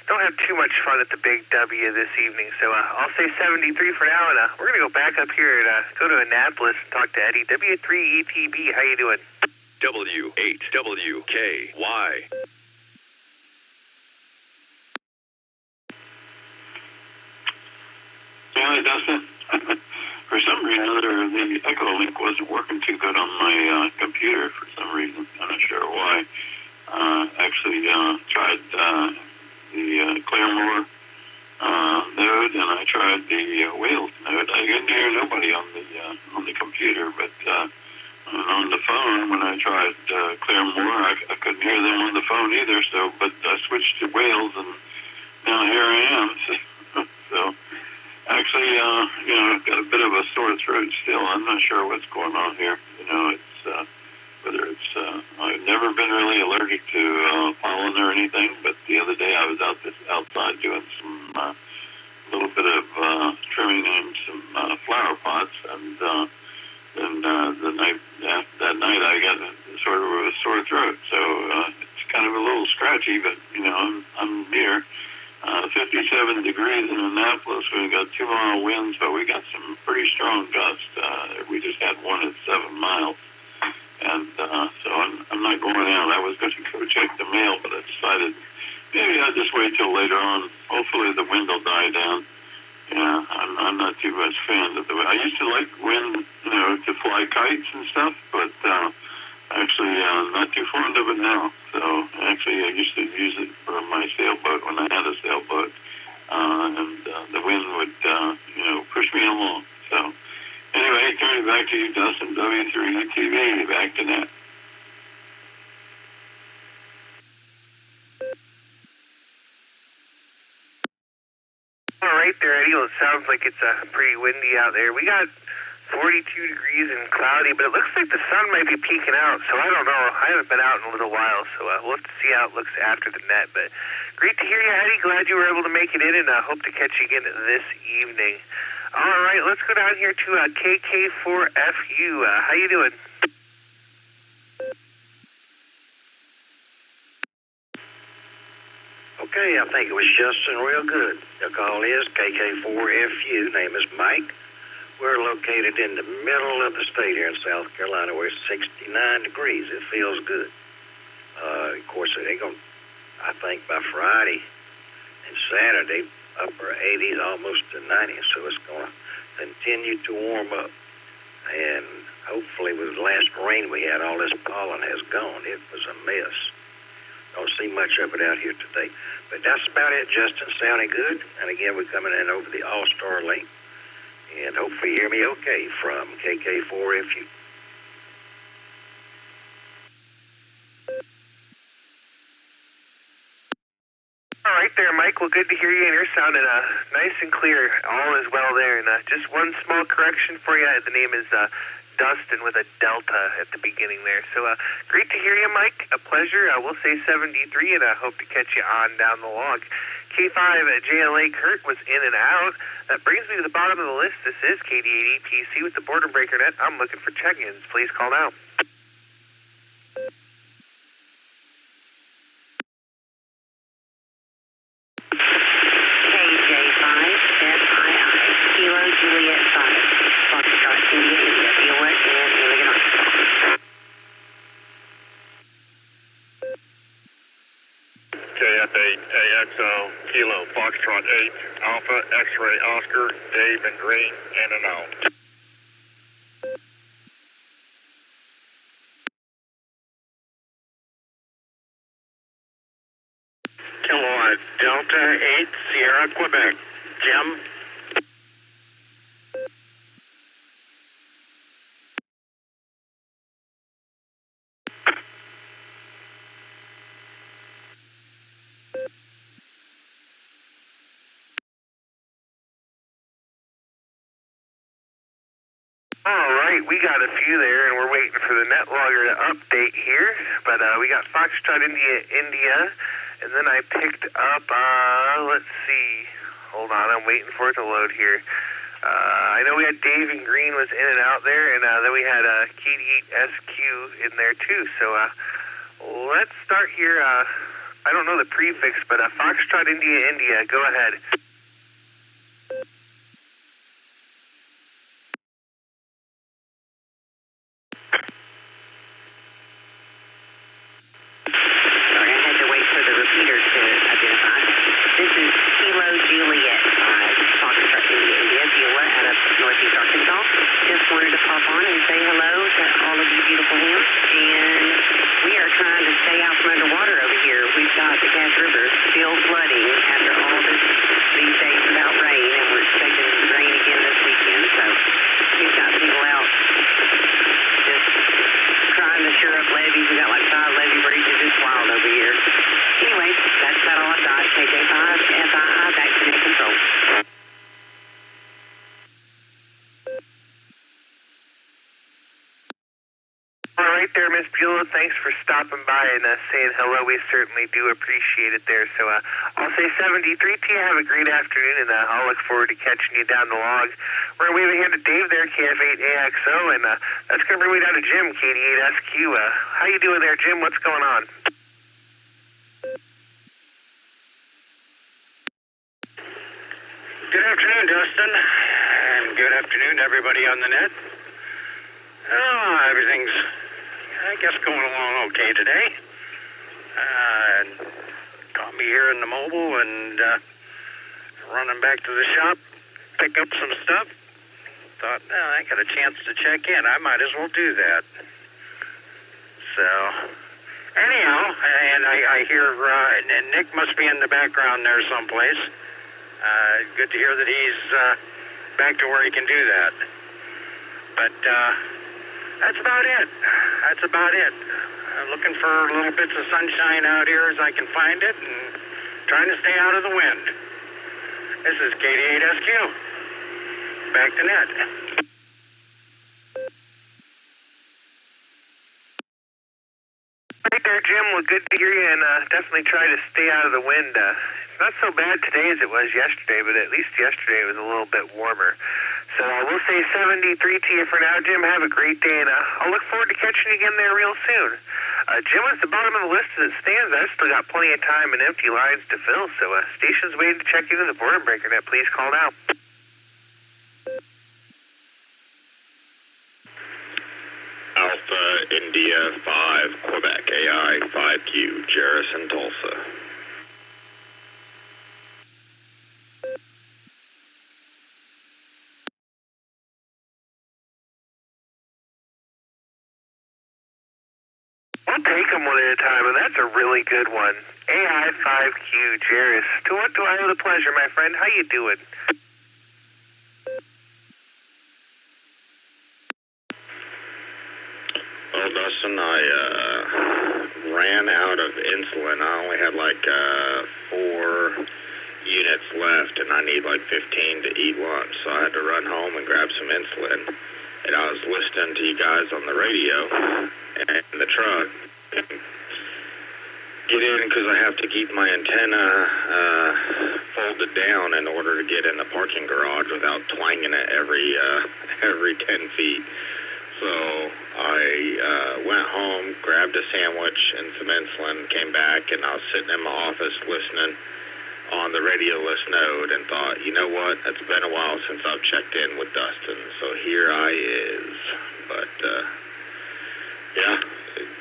don't have too much fun at the Big W this evening. So I'll say 73 for now, and we're going to go back up here and go to Annapolis and talk to Eddie. W3ETB, how you doing? W8WKY. Yeah, Dustin. For some reason or other, the Echolink wasn't working too good on my computer for some reason. I'm not sure why. Actually, tried the Claremore node, and I tried the Wales node. I couldn't hear nobody on the computer, but on the phone, when I tried Claremore, I couldn't hear them on the phone either. So, but I switched to Wales, and now here I am. So actually, I've got a bit of a sore throat still. I'm not sure what's going on here. It's whether it's I've never been really allergic to pollen or anything, but the other day I was outside doing some little bit of trimming in some flower pots, and and that night I got sort of a sore throat. So it's kind of a little scratchy, but I'm here. 57 degrees in Annapolis. We got 2-mile winds, but we got some pretty strong gusts. We just had one at 7 miles. And so I'm not going out. I was going to go check the mail, but I decided maybe I'll just wait till later on. Hopefully the wind will die down. Yeah, I'm not too much fan of the wind. I used to like wind, to fly kites and stuff, but actually not too fond of it now. So actually I used to use it for my sailboat when I had a sailboat, and the wind would, push me along. So anyway, turning back to you, Dustin, W3TV, back to net. All right there, Eddie. Well, it sounds like it's pretty windy out there. We got 42 degrees and cloudy, but it looks like the sun might be peeking out, so I don't know. I haven't been out in a little while, so we'll have to see how it looks after the net. But great to hear you, Eddie. Glad you were able to make it in, and hope to catch you again this evening. All right, let's go down here to KK4FU. How you doing? Okay, I think it was Justin real good. The call is KK4FU. Name is Mike. We're located in the middle of the state here in South Carolina where it's 69 degrees. It feels good. Of course, it ain't going to, I think by Friday and Saturday, upper 80s, almost to 90s. So it's going to continue to warm up. And hopefully with the last rain we had, all this pollen has gone. It was a mess. Don't see much of it out here today. But that's about it, Justin. Sounding good. And again, we're coming in over the Allstar link. And hopefully you hear me okay from KK4FU. All right there, Mike. Well, good to hear you, and you're sounding nice and clear. All is well there. And just one small correction for you. The name is Dustin with a delta at the beginning there. So great to hear you, Mike. A pleasure. We'll say 73, and I hope to catch you on down the log. K5 JLA Kurt was in and out. That brings me to the bottom of the list. This is KD8EPC with the Boredom Breaker Net. I'm looking for check-ins. Please call now. Kilo Juliet 5, Foxtrot India, India, and Illinois. KF8 AXO Kilo Foxtrot 8 Alpha X-Ray Oscar Dave and Green in and out. Kilowatt Delta 8 Sierra Quebec. Jim. All right, we got a few there, and we're waiting for the Netlogger to update here. But we got Foxtrot India, and then I picked up, let's see. Hold on, I'm waiting for it to load here. I know we had Dave and Green was in and out there, and then we had KD8SQ in there too. So let's start here. I don't know the prefix, but Foxtrot India, go ahead. River still flooding after all this there, Miss Beulah. Thanks for stopping by and saying hello. We certainly do appreciate it there. So I'll say 73 to you. Have a great afternoon, and I'll look forward to catching you down the log. We're going to wave a hand to Dave there, KF8AXO, and that's going to bring me down to Jim, KD8SQ. How you doing there, Jim? What's going on? Good afternoon, Dustin, and good afternoon to everybody on the net. Everything's, I guess, going along okay today. Caught me here in the mobile and running back to the shop, pick up some stuff. Thought, I got a chance to check in. I might as well do that. So, anyhow, and I hear Nick must be in the background there someplace. Good to hear that he's back to where he can do that. But that's about it. That's about it. I'm looking for little bits of sunshine out here as I can find it and trying to stay out of the wind. This is KD8SQ. Back to net. Right there, Jim. Well, good to hear you, and definitely try to stay out of the wind. It's not so bad today as it was yesterday, but at least yesterday it was a little bit warmer. So we'll say 73 to you for now, Jim. Have a great day, and I'll look forward to catching you again there real soon. Jim, at the bottom of the list as it stands, I've still got plenty of time and empty lines to fill, so station's waiting to check into the Boredom Breaker Net. Please call now. Alpha India 5 Quebec AI 5Q Jerison Tulsa. We'll take them one at a time, and that's a really good one. AI 5Q Jerris. To what do I owe the pleasure, my friend? How you doing? Well, Dustin, I ran out of insulin. I only had like 4 units left, and I need like 15 to eat lunch. So I had to run home and grab some insulin. And I was listening to you guys on the radio and in the truck. Get in because I have to keep my antenna folded down in order to get in the parking garage without twanging it every 10 feet. So I went home, grabbed a sandwich and some insulin, came back, and I was sitting in my office listening on the radio list node and thought, you know what, it's been a while since I've checked in with Dustin, so here I is. But, yeah,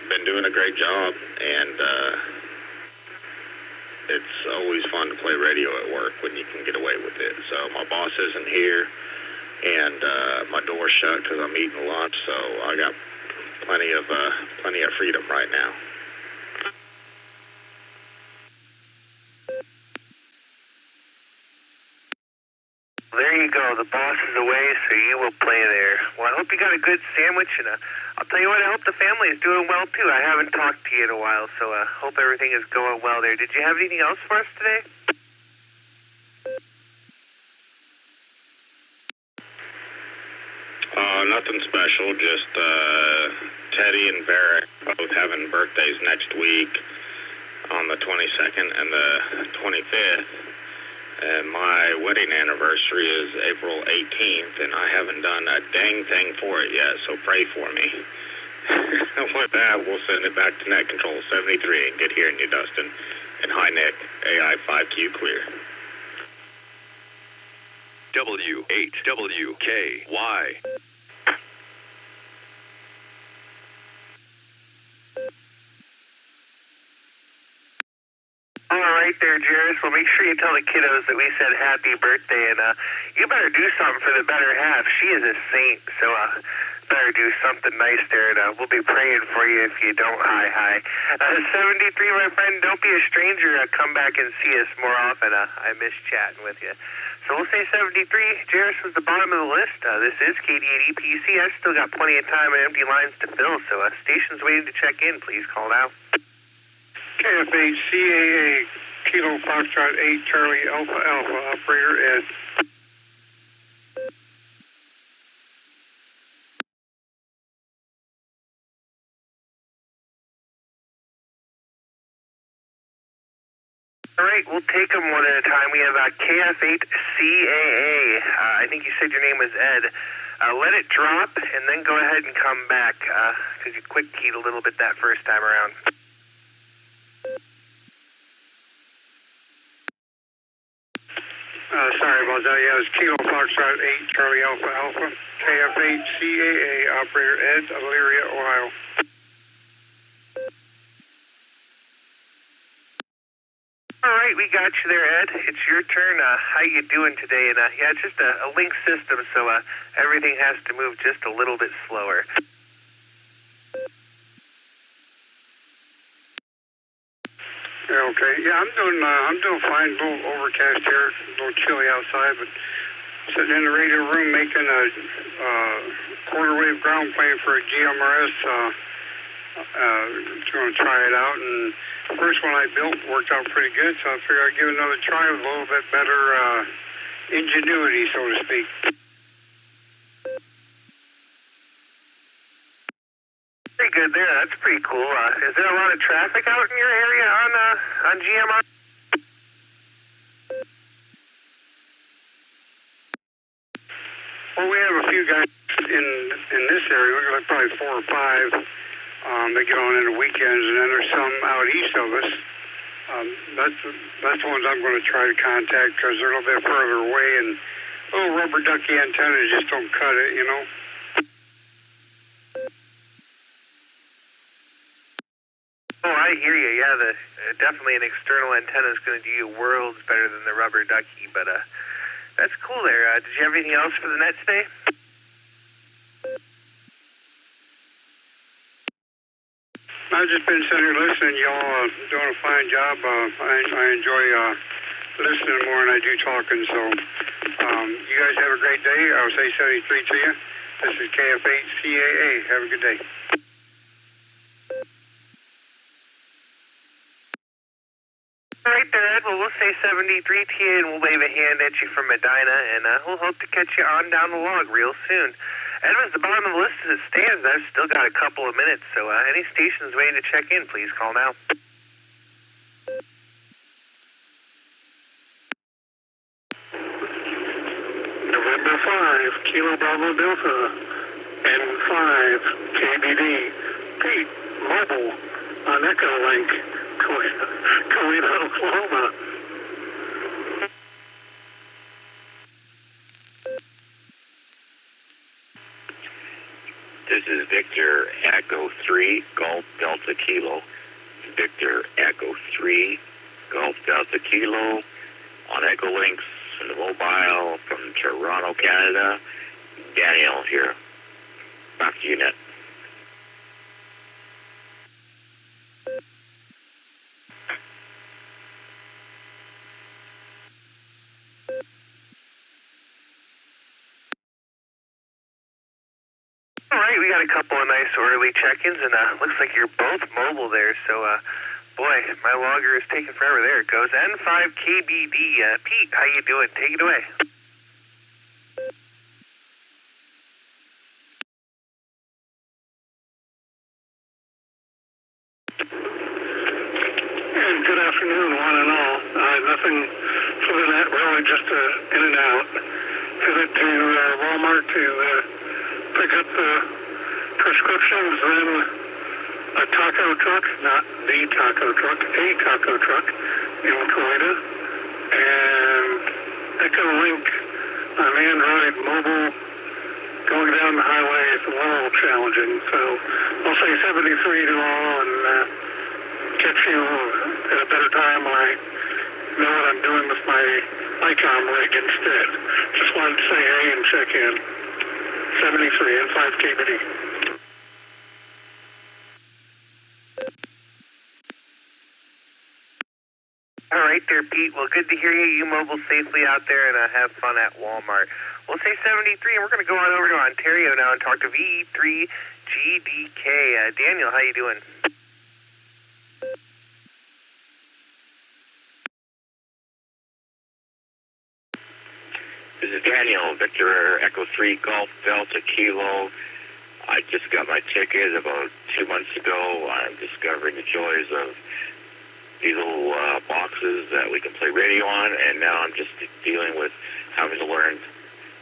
been doing a great job, and it's always fun to play radio at work when you can get away with it. So my boss isn't here, and my door's shut because I'm eating lunch, so I got plenty of freedom right now. There you go. The boss is away, so you will play there. Well, I hope you got a good sandwich, and I'll tell you what, I hope the family is doing well, too. I haven't talked to you in a while, so I hope everything is going well there. Did you have anything else for us today? Nothing special, just Teddy and Barrett both having birthdays next week on the 22nd and the 25th. And my wedding anniversary is April 18th, and I haven't done a dang thing for it yet, so pray for me. With that, we'll send it back to Net Control 73 and get hearing you, Dustin. And hi, Nick. AI 5Q clear. W8WKY. All right there, Jairus. Well, make sure you tell the kiddos that we said happy birthday, and you better do something for the better half. She is a saint, so better do something nice there, and we'll be praying for you if you don't. Hi. 73, my friend, don't be a stranger. Come back and see us more often. I miss chatting with you. So we'll say 73. Jairus was the bottom of the list. This is KD8EPC. I've still got plenty of time and empty lines to fill, so station's waiting to check in. Please call now. KF8 CAA Kilo Foxtrot 8 Charlie Alpha operator at right, we'll take them one at a time. We have KF8CAA. I think you said your name was Ed. Let it drop, and then go ahead and come back, because you quick keyed a little bit that first time around. Sorry about that. Yeah, it's Kilo Foxtrot 8, Charlie Alpha Alpha, KF8CAA, operator Ed, Elyria, Ohio. All right, we got you there, Ed. It's your turn. How you doing today? And yeah, it's just a link system, so everything has to move just a little bit slower. Yeah, okay. Yeah, I'm doing fine. A little overcast here, a little chilly outside, but sitting in the radio room making a quarter wave ground plane for a GMRS. Going to try it out, and the first one I built worked out pretty good, so I figured I'd give it another try with a little bit better ingenuity, so to speak. Pretty good there. That's pretty cool. Is there a lot of traffic out in your area on GMR? Well, we have a few guys in this area, like probably 4 or 5. They get on in the weekends, and then there's some out east of us. That's the ones I'm going to try to contact because they're a little bit further away, and little rubber ducky antennas just don't cut it, you know. Oh, I hear you. Yeah, definitely an external antenna is going to do you worlds better than the rubber ducky, but that's cool there. Did you have anything else for the net today? I've just been sitting here listening. Y'all doing a fine job. I enjoy listening more than I do talking. So you guys have a great day. I'll say 73 to you. This is KF8CAA. Have a good day. All right there, Ed. Well, we'll say 73 to you, and we'll wave a hand at you from Medina, and we'll hope to catch you on down the log real soon. Edwin's the bottom of the list as it stands. I've still got a couple of minutes, so any stations waiting to check in, please call now. November 5, Kilo Bravo Delta, N5, KBD, Pete, Mobile, on Echolink, Toledo, Oklahoma. This is Victor Echo 3, Golf Delta Kilo. Victor Echo 3, Golf Delta Kilo on Echolinks mobile from Toronto, Canada. Daniel here. Back to you, Net. All right, we got a couple of nice early check-ins, and looks like you're both mobile there, so, boy, my logger is taking forever. There it goes. N5KBD. Pete, how you doing? Take it away. And good afternoon, one and all. Nothing for the net, really, just in and out. Headed to Walmart to pick up the prescriptions, then a taco truck, not the taco truck, a taco truck in Toledo, and Echolink on Android mobile going down the highway. It's a little challenging, so I'll say 73 to all and catch you at a better time when I know what I'm doing with my ICOM rig instead. Just wanted to say hey and check in. 73 and 5 KBD. All right there, Pete. Well, good to hear you. You mobile safely out there and have fun at Walmart. We'll say 73, and we're going to go on over to Ontario now and talk to V3GDK. Daniel, how you doing? This is Daniel, Victor Echo 3, Golf Delta Kilo. I just got my ticket about 2 months ago. I'm discovering the joys of these little boxes that we can play radio on, and now I'm just dealing with having to learn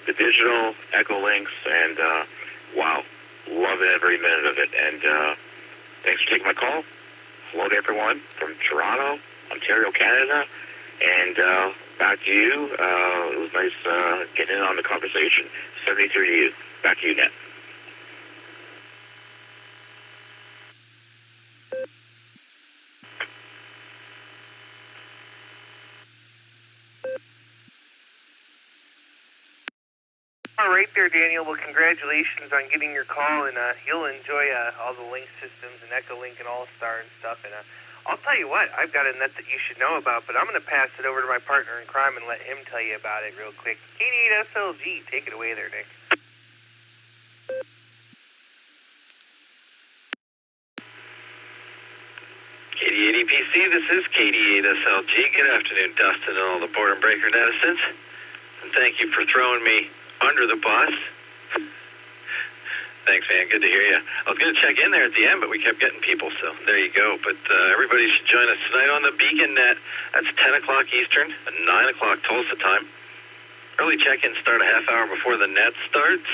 the digital Echolinks, and wow, love every minute of it. And thanks for taking my call. Hello to everyone from Toronto, Ontario, Canada, and back to you. It was nice getting in on the conversation. 73 to you. Back to you, Net. All right there, Daniel. Well, congratulations on getting your call, and you'll enjoy all the link systems and Echolink and Allstar and stuff. And I'll tell you what, I've got a net that you should know about, but I'm going to pass it over to my partner in crime and let him tell you about it real quick. KD8SLG, take it away there, Nick. KD8EPC, this is KD8SLG. Good afternoon, Dustin and all the Boredom Breaker netizens. And thank you for throwing me under the bus. Thanks, man. Good to hear you. I was going to check in there at the end, but we kept getting people, so there you go. But everybody should join us tonight on the Beacon Net. That's 10 o'clock Eastern, 9 o'clock Tulsa time. Early check-ins start a half hour before the net starts.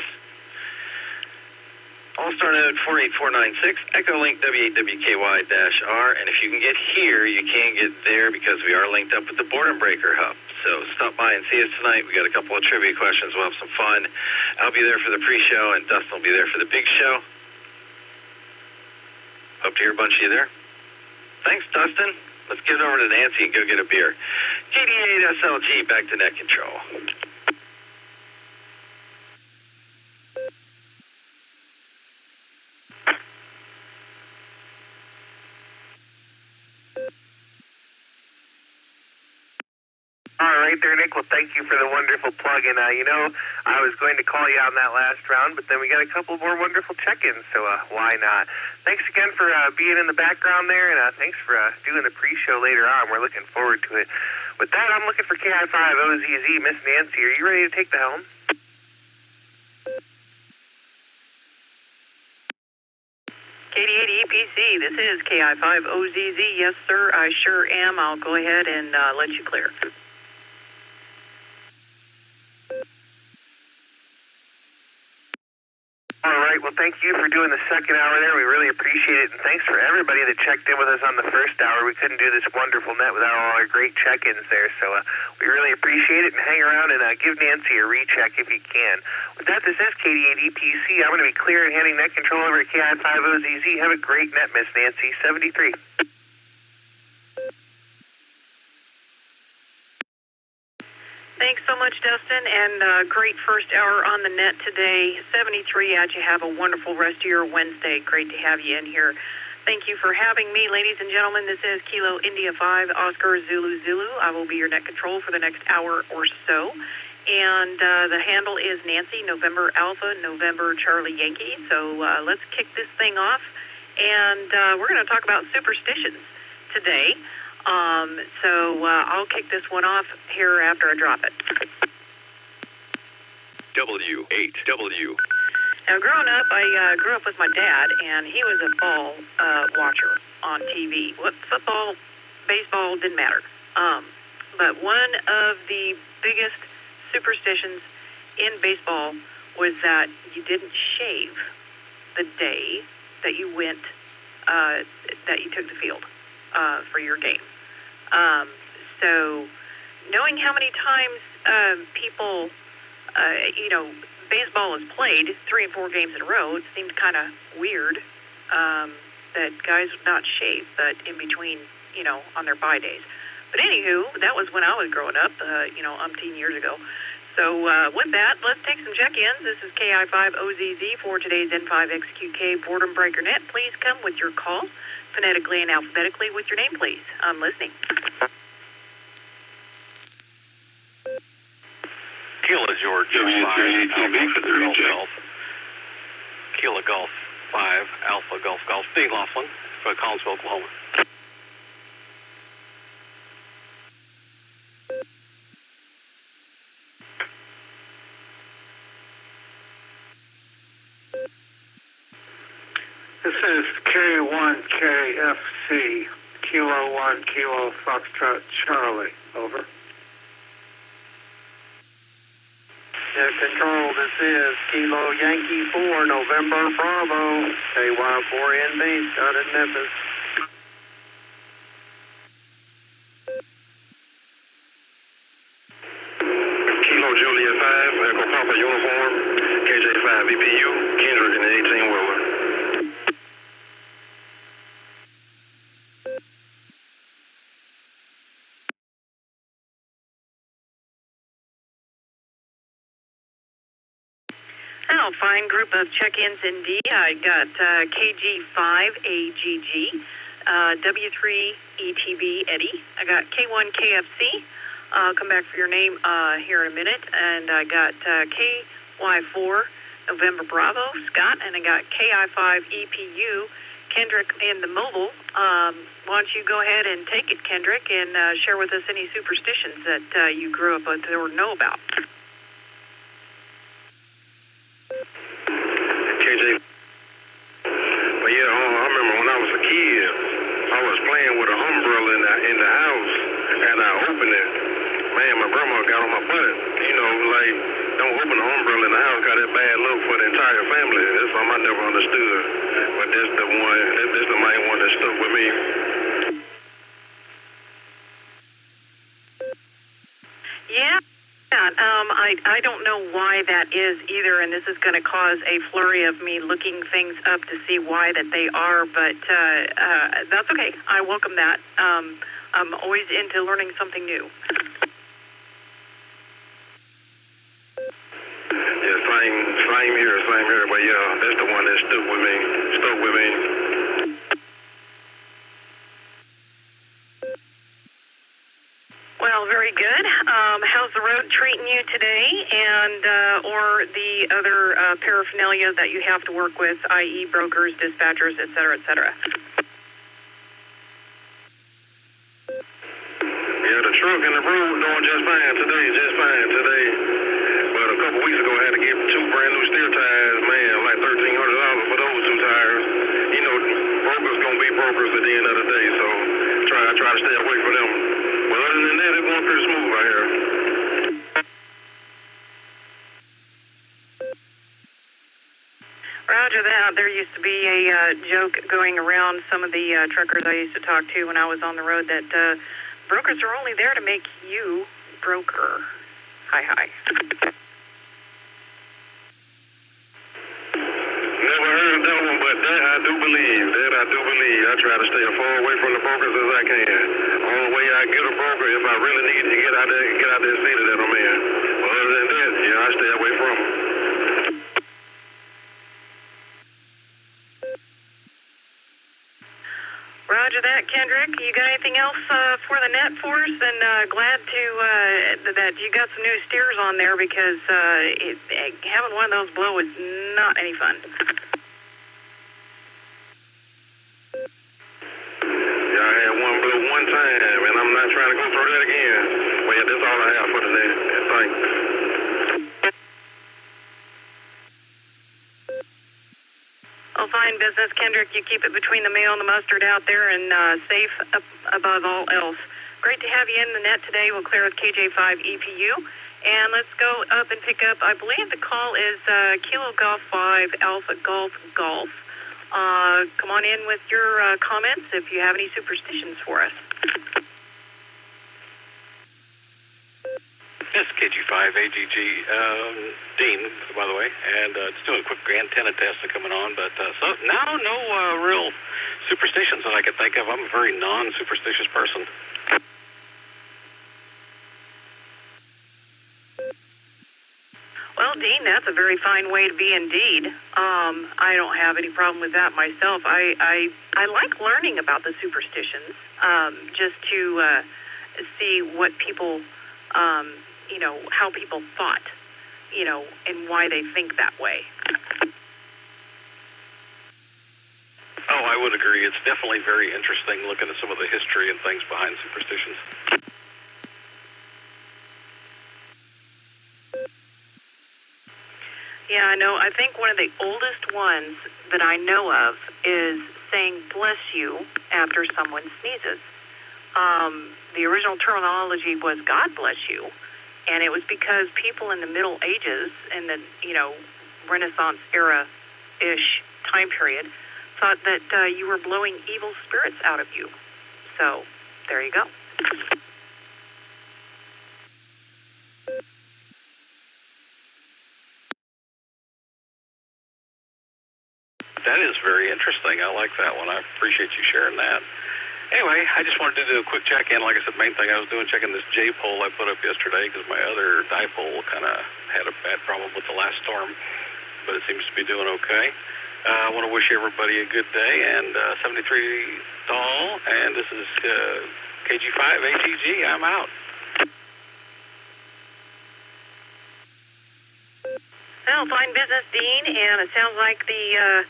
Allstar node 48496, Echolink W8WKY-R, and if you can get here, you can get there because we are linked up with the Boredom Breaker Hub. So stop by and see us tonight. We got a couple of trivia questions. We'll have some fun. I'll be there for the pre-show, and Dustin will be there for the big show. Hope to hear a bunch of you there. Thanks, Dustin. Let's get over to Nancy and go get a beer. KD8SLG, back to net control. All right there, Nick. Well, thank you for the wonderful plug. And, I was going to call you on that last round, but then we got a couple more wonderful check-ins, so why not? Thanks again for being in the background there, and thanks for doing the pre-show later on. We're looking forward to it. With that, I'm looking for KI5OZZ. Miss Nancy, are you ready to take the helm? KD8EPC, this is KI5OZZ. Yes, sir, I sure am. I'll go ahead and let you clear. All right, well, thank you for doing the second hour there. We really appreciate it, and thanks for everybody that checked in with us on the first hour. We couldn't do this wonderful net without all our great check-ins there, so we really appreciate it, and hang around and give Nancy a recheck if you can. With that, this is KD8EPC. I'm going to be clear and handing net control over to KI5OZZ. Have a great net, Miss Nancy. 73. Thanks so much, Dustin, and great first hour on the net today. 73 at you. Have a wonderful rest of your Wednesday. Great to have you in here. Thank you for having me, ladies and gentlemen. This is Kilo India 5, Oscar Zulu Zulu. I will be your net control for the next hour or so. And the handle is Nancy, November Alpha, November Charlie Yankee. So let's kick this thing off. And we're going to talk about superstitions today. So I'll kick this one off here after I drop it. W8W. Now, growing up, I grew up with my dad, and he was a ball watcher on TV. What football, baseball, didn't matter. But one of the biggest superstitions in baseball was that you didn't shave the day that you went, that you took the field for your game. So knowing how many times people, baseball is played 3 and 4 games in a row, it seemed kind of weird that guys would not shave, but in between, on their bye days. But anywho, that was when I was growing up, umpteen years ago. So with that, let's take some check-ins. This is KI5OZZ for today's N5XQK Boredom Breaker Net. Please come with your call, phonetically and alphabetically, with your name, please. I'm listening. Kilo George 5, Alpha Golf Golf. Kilo Golf 5, Alpha Golf Golf. Steve Laughlin for Collinsville, Oklahoma. This is K1KFC, Kilo 1, Kilo Foxtrot Charlie. Over. Yeah, Control, this is Kilo Yankee 4, November Bravo, KY4NB, started Memphis. Kilo Juliet 5, Echo Papa Uniform, KJ5 EPU, Kendrick in the 18-wheeler. Oh, fine group of check-ins indeed. I got KG5AGG, W3ETB Eddie. I got K1KFC. Come back for your name here in a minute. And I got KY4 November Bravo, Scott. And I got KI5 EPU, Kendrick in the mobile. Why don't you go ahead and take it, Kendrick, and share with us any superstitions that you grew up with or know about. KJ. But yeah, I remember when I was a kid, I was playing with an umbrella in the house, and I opened it. Man, my grandma got on my butt. You know, like, don't open the umbrella in the house, got that bad look for the entire family. That's something I never understood. But that's the one, that's the main one that stuck with me. Yeah. I don't know why that is either, and this is going to cause a flurry of me looking things up to see why that they are, but that's okay. I welcome that. I'm always into learning something new. Yeah, same here, but yeah, that's the one that stuck with me. Well, very good. How's the road treating you today, and or the other paraphernalia that you have to work with, i.e. brokers, dispatchers, et cetera, et cetera? Yeah, the truck and the road doing just fine today. But a couple weeks ago, I had to get 2 brand new steer tires. Man, like $1,300 for those 2 tires. You know, brokers gonna be brokers at the end of the day, so I try to stay away from them. But other than that, it's going pretty smooth out here. Roger that. There used to be a joke going around some of the truckers I used to talk to when I was on the road that brokers are only there to make you broker. Hi. Never heard of that one, but that I do believe. I try to stay as far away from the brokers as I can. Only way I get a broker if I really need to get out there city that I'm in. But other than that, yeah, I stay away from them. Roger that, Kendrick. You got anything else for the net for us? And glad to that you got some new steers on there because having one of those blow is not any fun. Yeah, I had one blow one time, and I'm not trying to go through that again. But yeah, that's all I have for today. Thanks. Well, fine business, Kendrick. You keep it between the mayo and the mustard out there and safe above all else. Great to have you in the net today. We'll clear with KJ5 EPU. And let's go up and pick up, I believe the call is Kilo Golf 5 Alpha Golf Golf. Come on in with your comments if you have any superstitions for us. Yes, KG5AGG, Dean, by the way, and just doing a quick antenna test coming on, but so now no real superstitions that I can think of. I'm a very non-superstitious person. Well, Dean, that's a very fine way to be indeed. I don't have any problem with that myself. I like learning about the superstitions, just to see what people, how people thought, and why they think that way. Oh, I would agree. It's definitely very interesting looking at some of the history and things behind superstitions. Yeah, I know. I think one of the oldest ones that I know of is saying bless you after someone sneezes. The original terminology was God bless you, and it was because people in the Middle Ages, in the Renaissance era-ish time period, thought that you were blowing evil spirits out of you. So there you go. That is very interesting. I like that one. I appreciate you sharing that. Anyway, I just wanted to do a quick check-in. Like I said, main thing I was doing, checking this J-pole I put up yesterday because my other dipole kind of had a bad problem with the last storm, but it seems to be doing okay. I want to wish everybody a good day, and 73 Doll, and this is KG5 AGG. I'm out. Well, fine business, Dean, and it sounds like the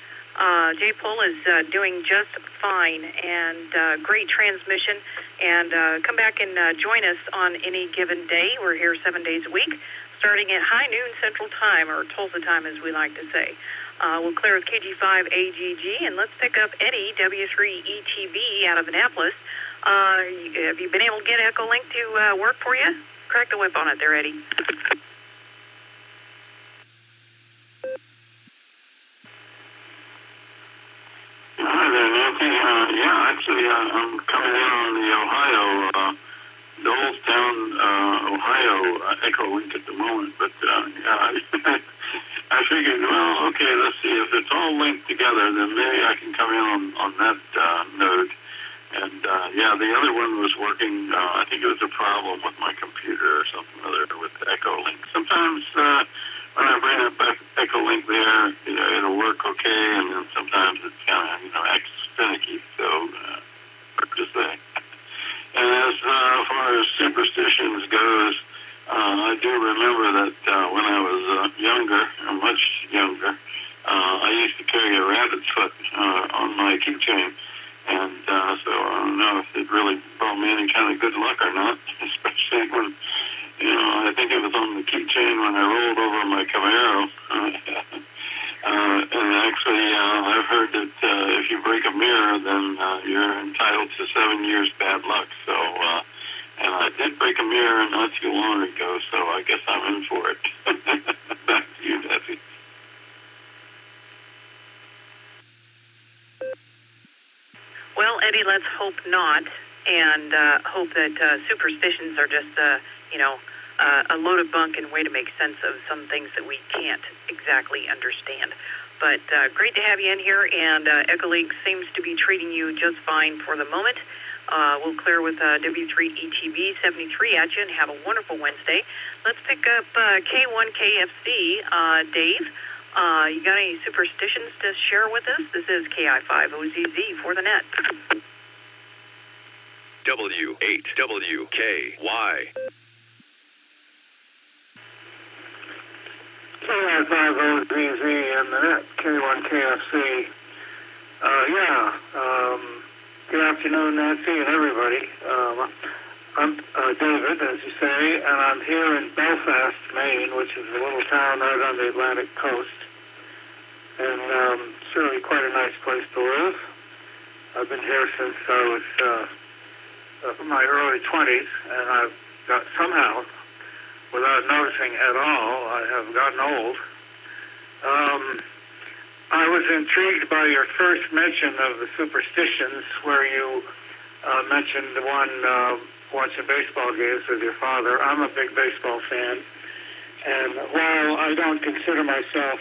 J-pole is doing just fine, and great transmission. And come back and join us on any given day. We're here 7 days a week, starting at high noon Central Time, or Tulsa time, as we like to say. We'll clear with KG5 AGG, and let's pick up Eddie, W3ETB, out of Annapolis. Have you been able to get Echolink to work for you? Crack the whip on it there, Eddie. Hi there, Nancy. Actually, I'm coming in on the Ohio, Dolestown, Ohio Echolink at the moment. But I figured, well, okay, let's see. If it's all linked together, then maybe I can come in on that node. And, the other one was working. I think it was a problem with my computer or something other with the Echolink. Sometimes when I bring up Echolink there, it'll work okay, and then sometimes it's kind of, acts finicky. So, hard to say. And as far as superstitions goes, I do remember that when I was younger, or much younger, I used to carry a rabbit's foot on my keychain. And so I don't know if it really brought me any kind of good luck or not, especially when, I think it was on the keychain when I rolled over my Camaro. And actually, I've heard that if you break a mirror, then you're entitled to 7 years bad luck. So, and I did break a mirror not too long ago, so I guess I'm in for it. Back to you, Nancy. Well, Eddie, let's hope not, and hope that superstitions are just, a load of bunk and way to make sense of some things that we can't exactly understand. But great to have you in here, and Echolink seems to be treating you just fine for the moment. We'll clear with W3ETB 73 at you, and have a wonderful Wednesday. Let's pick up K1KFC, Dave. You got any superstitions to share with us? This is KI5OZZ for the net. W8WKY. KI5OZZ and the net, K1KFC. Good afternoon, Nancy and everybody. I'm David, as you say, and I'm here in Belfast, Maine, which is a little town right on the Atlantic coast. And certainly quite a nice place to live. I've been here since I was my early 20s, and I've got somehow, without noticing at all, I have gotten old. I was intrigued by your first mention of the superstitions, where you mentioned the one watching baseball games with your father. I'm a big baseball fan, and while I don't consider myself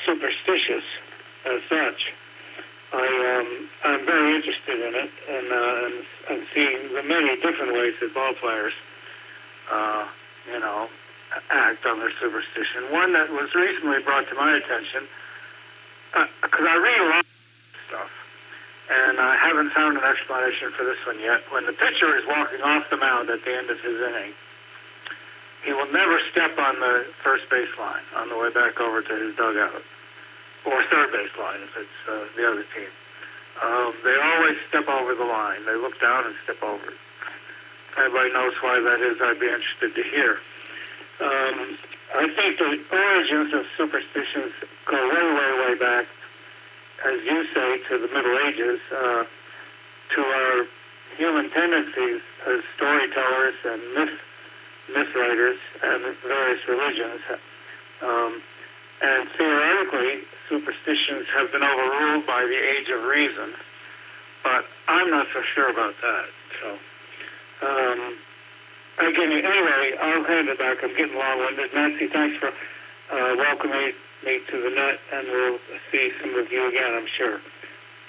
superstitious as such, I'm very interested in it, and seeing the many different ways that ball players, act on their superstition. One that was recently brought to my attention, because I read a lot of stuff, and I haven't found an explanation for this one yet. When the pitcher is walking off the mound at the end of his inning, he will never step on the first base line on the way back over to his dugout, or third base line if it's the other team. They always step over the line. They look down and step over it. If anybody knows why that is, I'd be interested to hear. I think the origins of superstitions go way, way, way back. as you say, to the Middle Ages, to our human tendencies as storytellers and myth writers and various religions. And theoretically, superstitions have been overruled by the age of reason, but I'm not so sure about that. So, again, anyway, I'll hand it back. I'm getting long-winded. Nancy, thanks for welcoming me to the net, and we'll see some of you again, I'm sure.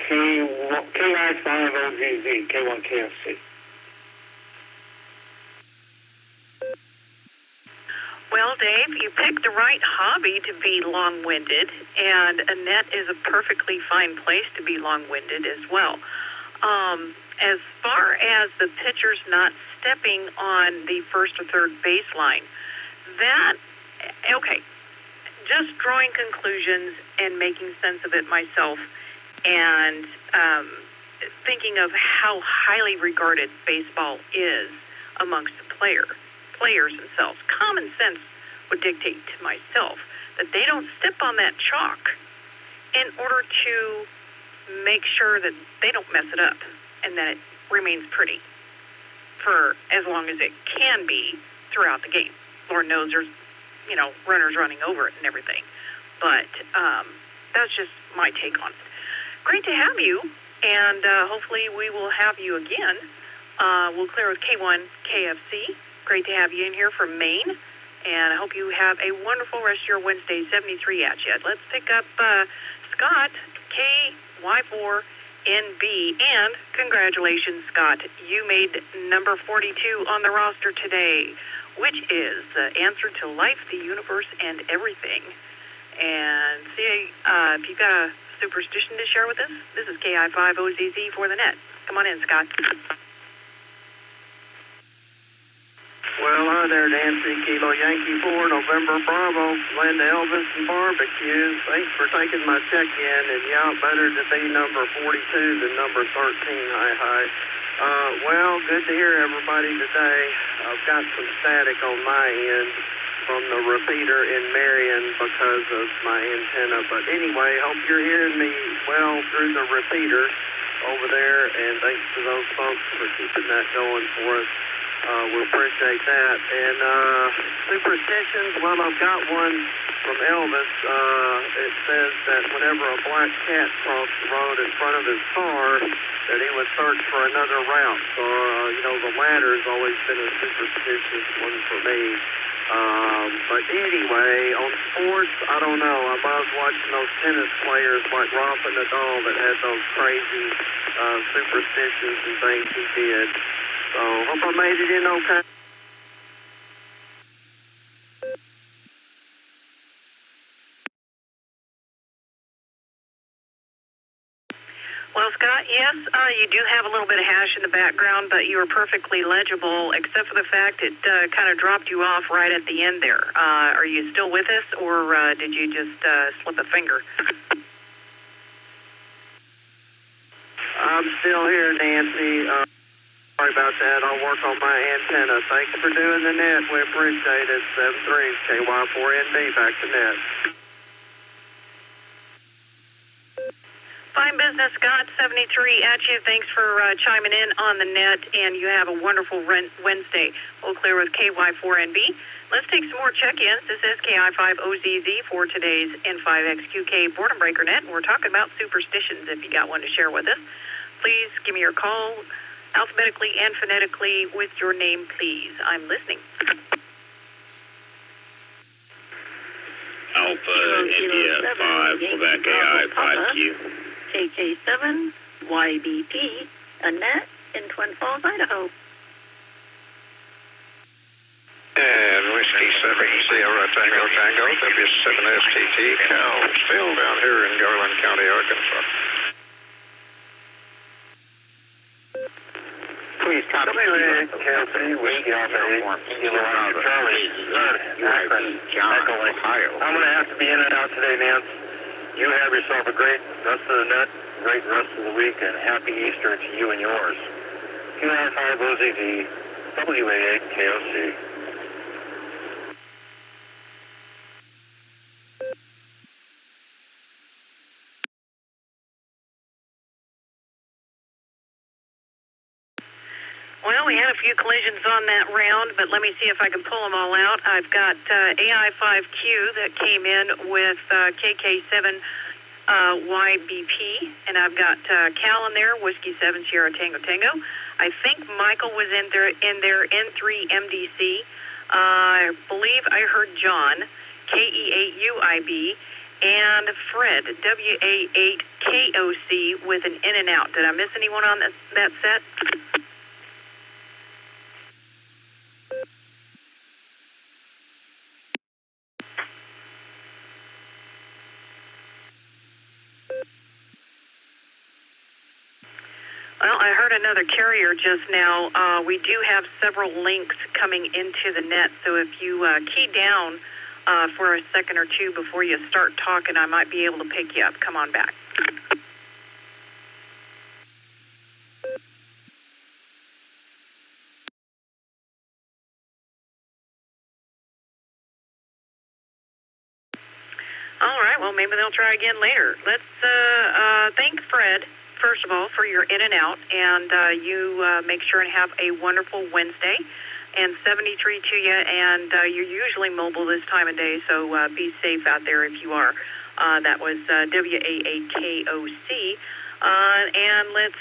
KI5OZZ, K1KFC. Well, Dave, you picked the right hobby to be long-winded, and a net is a perfectly fine place to be long-winded as well. As far as the pitchers not stepping on the first or third baseline, okay, just drawing conclusions and making sense of it myself, and thinking of how highly regarded baseball is amongst the players themselves. Common sense would dictate to myself that they don't step on that chalk in order to make sure that they don't mess it up and that it remains pretty for as long as it can be throughout the game. Lord knows there's, runners running over it and everything. But that's just my take on it. Great to have you, and hopefully we will have you again. We'll clear with K1KFC. Great to have you in here from Maine, and I hope you have a wonderful rest of your Wednesday. 73 at you. Let's pick up Scott, KY4NB, and congratulations, Scott. You made number 42 on the roster today, which is the answer to life, the universe, and everything. And see, if you've got a superstition to share with us, this is KI5OZZ for the net. Come on in, Scott. Well, hi there, Nancy. Kilo Yankee 4, November Bravo, Land Elvis and Barbecues. Thanks for taking my check-in, and yeah, better to be number 42 than number 13. Hi. Well, good to hear everybody today. I've got some static on my end from the repeater in Marion because of my antenna. But anyway, hope you're hearing me well through the repeater over there, and thanks to those folks for keeping that going for us. We appreciate that. And superstitions, well, I've got one from Elvis. It says that whenever a black cat crossed the road in front of his car, that he would search for another route. So, the ladder's always been a superstitious one for me. But anyway, on sports, I don't know. I was watching those tennis players like Rafa Nadal that had those crazy superstitions and things he did. So, hope I made it in okay. Well, Scott, yes, you do have a little bit of hash in the background, but you are perfectly legible, except for the fact it kind of dropped you off right at the end there. Are you still with us, or did you just slip a finger? I'm still here, Nancy. Sorry about that. I'll work on my antenna. Thanks for doing the net. We appreciate it. 73 KY4NB, back to net. Fine business, Scott. 73 at you. Thanks for chiming in on the net, and you have a wonderful Wednesday. We'll clear with KY4NB. Let's take some more check-ins. This is KI5OZZ for today's N5XQK Boredom Breaker Net. We're talking about superstitions. If you got one to share with us, please give me your call alphabetically and phonetically with your name, please. I'm listening. Alpha India 5, Quebec AI 5Q. KK7, YBP, Annette in Twin Falls, Idaho. And Whiskey 7, Sierra Tango Tango, W7STT, Cal, still down here in Garland County, Arkansas. Please copy. KLC, Whiskey Alpha 8, Kilo Alpha Charlie, Akron, Echolink. I'm going to have to be in and out today, Nance. You have yourself a great rest of the net, great rest of the week, and happy Easter to you and yours. KI5OZZ, WA8 KOC. Well, we had a few collisions on that round, but let me see if I can pull them all out. I've got AI5Q that came in with KK7 YBP, and I've got Cal in there, Whiskey 7 Sierra Tango Tango. I think Michael was in there N3 MDC. I believe I heard John, KE8UIB, and Fred, WA8KOC with an in and out. Did I miss anyone on that set? Well, I heard another carrier just now. We do have several links coming into the net, so if you key down for a second or two before you start talking, I might be able to pick you up. Come on back. All right, well, maybe they'll try again later. Let's thank Fred, first of all, for your in and out, and you make sure and have a wonderful Wednesday, and 73 to you, and you're usually mobile this time of day, so be safe out there if you are. That was WA8KOC, and let's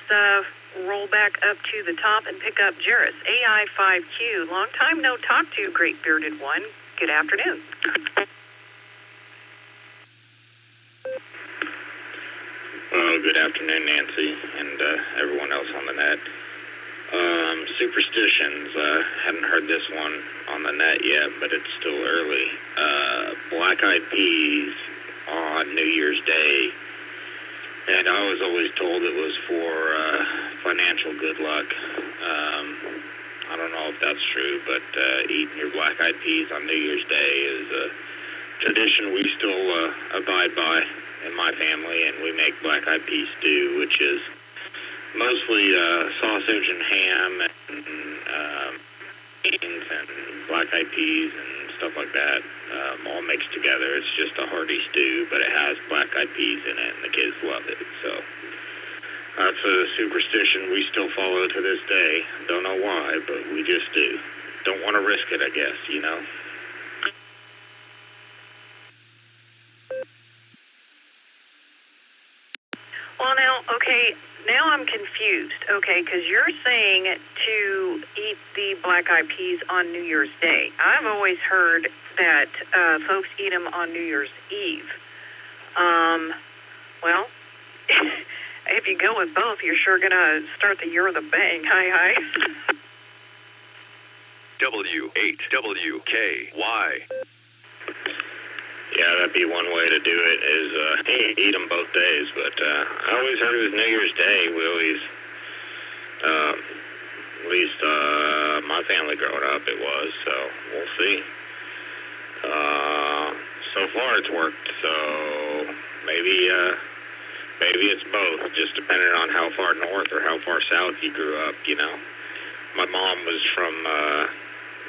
roll back up to the top and pick up Jairus, AI5Q. Long time no talk to, great bearded one. Good afternoon. Well, good afternoon, Nancy, and everyone else on the net. Superstitions, haven't heard this one on the net yet, but it's still early. Black-eyed peas on New Year's Day, and I was always told it was for financial good luck. I don't know if that's true, but eating your black-eyed peas on New Year's Day is a tradition we still abide by in my family, and we make black-eyed pea stew, which is mostly sausage and ham and beans and black-eyed peas and stuff like that, all mixed together. It's just a hearty stew, but it has black-eyed peas in it, and the kids love it. So that's a superstition we still follow to this day. Don't know why, but we just do. Don't want to risk it, I guess, you know? Well, now I'm confused, because you're saying to eat the black-eyed peas on New Year's Day. I've always heard that folks eat them on New Year's Eve. Well, if you go with both, you're sure going to start the year with a bang. Hi. W8WKY. Yeah, that'd be one way to do it, is eat them both days. But I always heard it was New Year's Day. We always, at least my family growing up, it was. So we'll see. So far it's worked. So maybe it's both, just depending on how far north or how far south you grew up, you know. My mom was from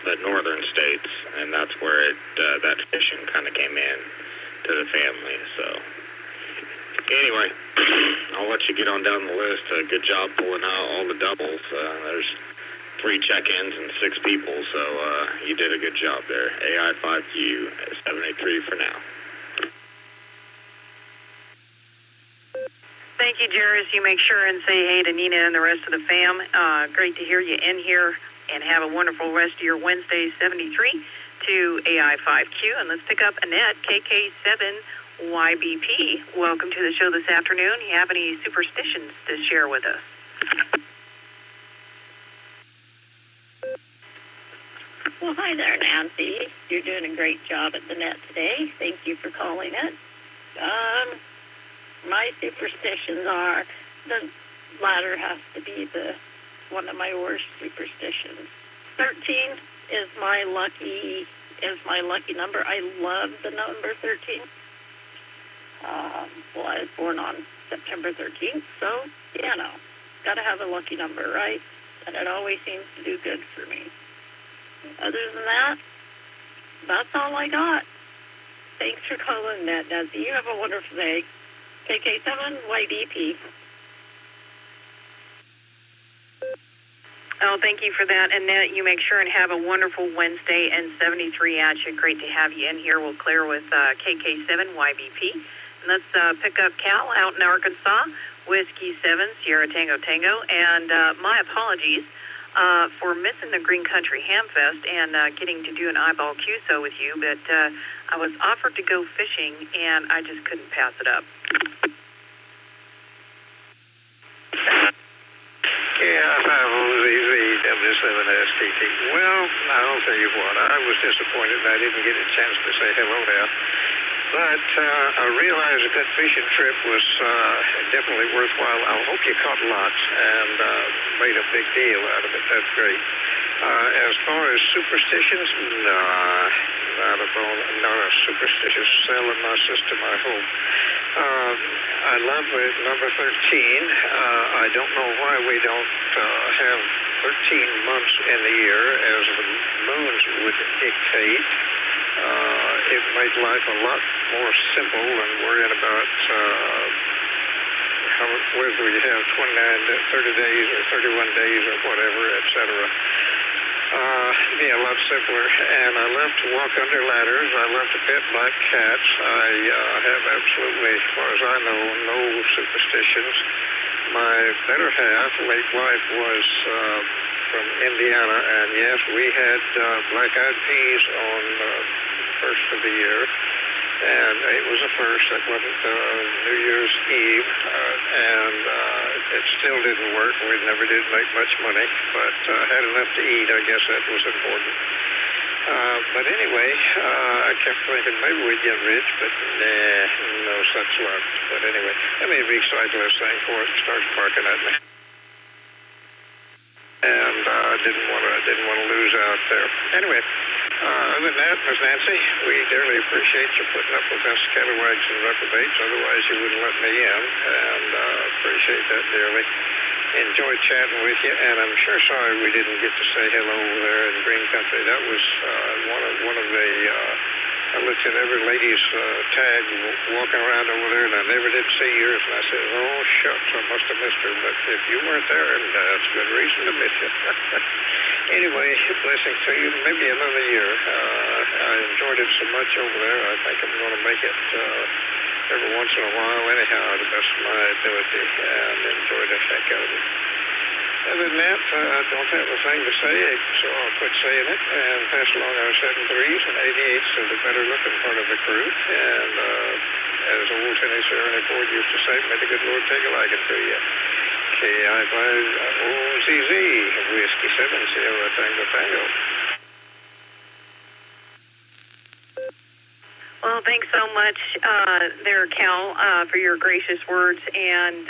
the northern states, and that's where that tradition kind of came in to the family. So anyway, I'll let you get on down the list. Good job pulling out all the doubles. There's 3 check-ins and 6 people, so you did a good job there. AI5Q 783 for now. Thank you, Jairus. You make sure and say hey to Nina and the rest of the fam. Great to hear you in here, and have a wonderful rest of your Wednesday, 73 to AI5Q. And let's pick up Annette, KK7YBP. Welcome to the show this afternoon. You have any superstitions to share with us? Well, hi there, Nancy. You're doing a great job at the net today. Thank you for calling it. My superstitions are the ladder has to be one of my worst superstitions. 13 is my lucky number. I love the number 13. I was born on September 13th, so got to have a lucky number, right? And it always seems to do good for me. Other than that, that's all I got. Thanks for calling, Nancy. You have a wonderful day. KK7YBP. Oh, thank you for that, Annette. You make sure and have a wonderful Wednesday, and 73 at you. Great to have you in here. We'll clear with KK7YBP. And let's pick up Cal out in Arkansas, Whiskey 7, Sierra Tango Tango. And my apologies for missing the Green Country Hamfest and getting to do an eyeball QSO with you, but I was offered to go fishing, and I just couldn't pass it up. KI5OZZW7STT. Well, I'll tell you what, I was disappointed I didn't get a chance to say hello there. But I realized that fishing trip was definitely worthwhile. I hope you caught lots and made a big deal out of it. That's great. As far as superstitions, not a superstitious cell in my system, I hope. I love number 13. I don't know why we don't have 13 months in the year as the moons would dictate. It made life a lot more simple than worrying about whether we have 30 days or 31 days or whatever, etc. Be a lot simpler. And I love to walk under ladders. I love to pet black cats. I have absolutely, as far as I know, no superstitions. My better half, late wife, was from Indiana, and yes, we had black-eyed peas on first of the year, and it was a first. It wasn't New Year's Eve, and it still didn't work. We never did make much money, but had enough to eat. I guess that was important. But anyway, I kept thinking maybe we'd get rich, but no such luck. But anyway, I made a big cyclist thing for it and started barking at me. And didn't want to lose out there. Anyway, other than that, Miss Nancy, we dearly appreciate you putting up with us scalawags and reprobates. Otherwise, you wouldn't let me in, and appreciate that dearly. Enjoyed chatting with you, and I'm sure sorry we didn't get to say hello over there in Green Country. That was one of the. I looked at every lady's tag walking around over there, and I never did see yours. And I said, oh, shucks, I must have missed her. But if you weren't there, that's a good reason to miss you. Anyway, blessings to you. Maybe another year. I enjoyed it so much over there. I think I'm going to make it every once in a while anyhow, to the best of my ability, and enjoy the heck out of it. Other than that, I don't have a thing to say, so I'll quit saying it and pass along our 73s and 88s to the better-looking part of the crew. And as old Tennessee Ernie Ford used to say, may the good Lord take a liking to you. KI5OZZ, Whiskey 7, Sierra Tango Tango. Well, thanks so much there, Cal, for your gracious words and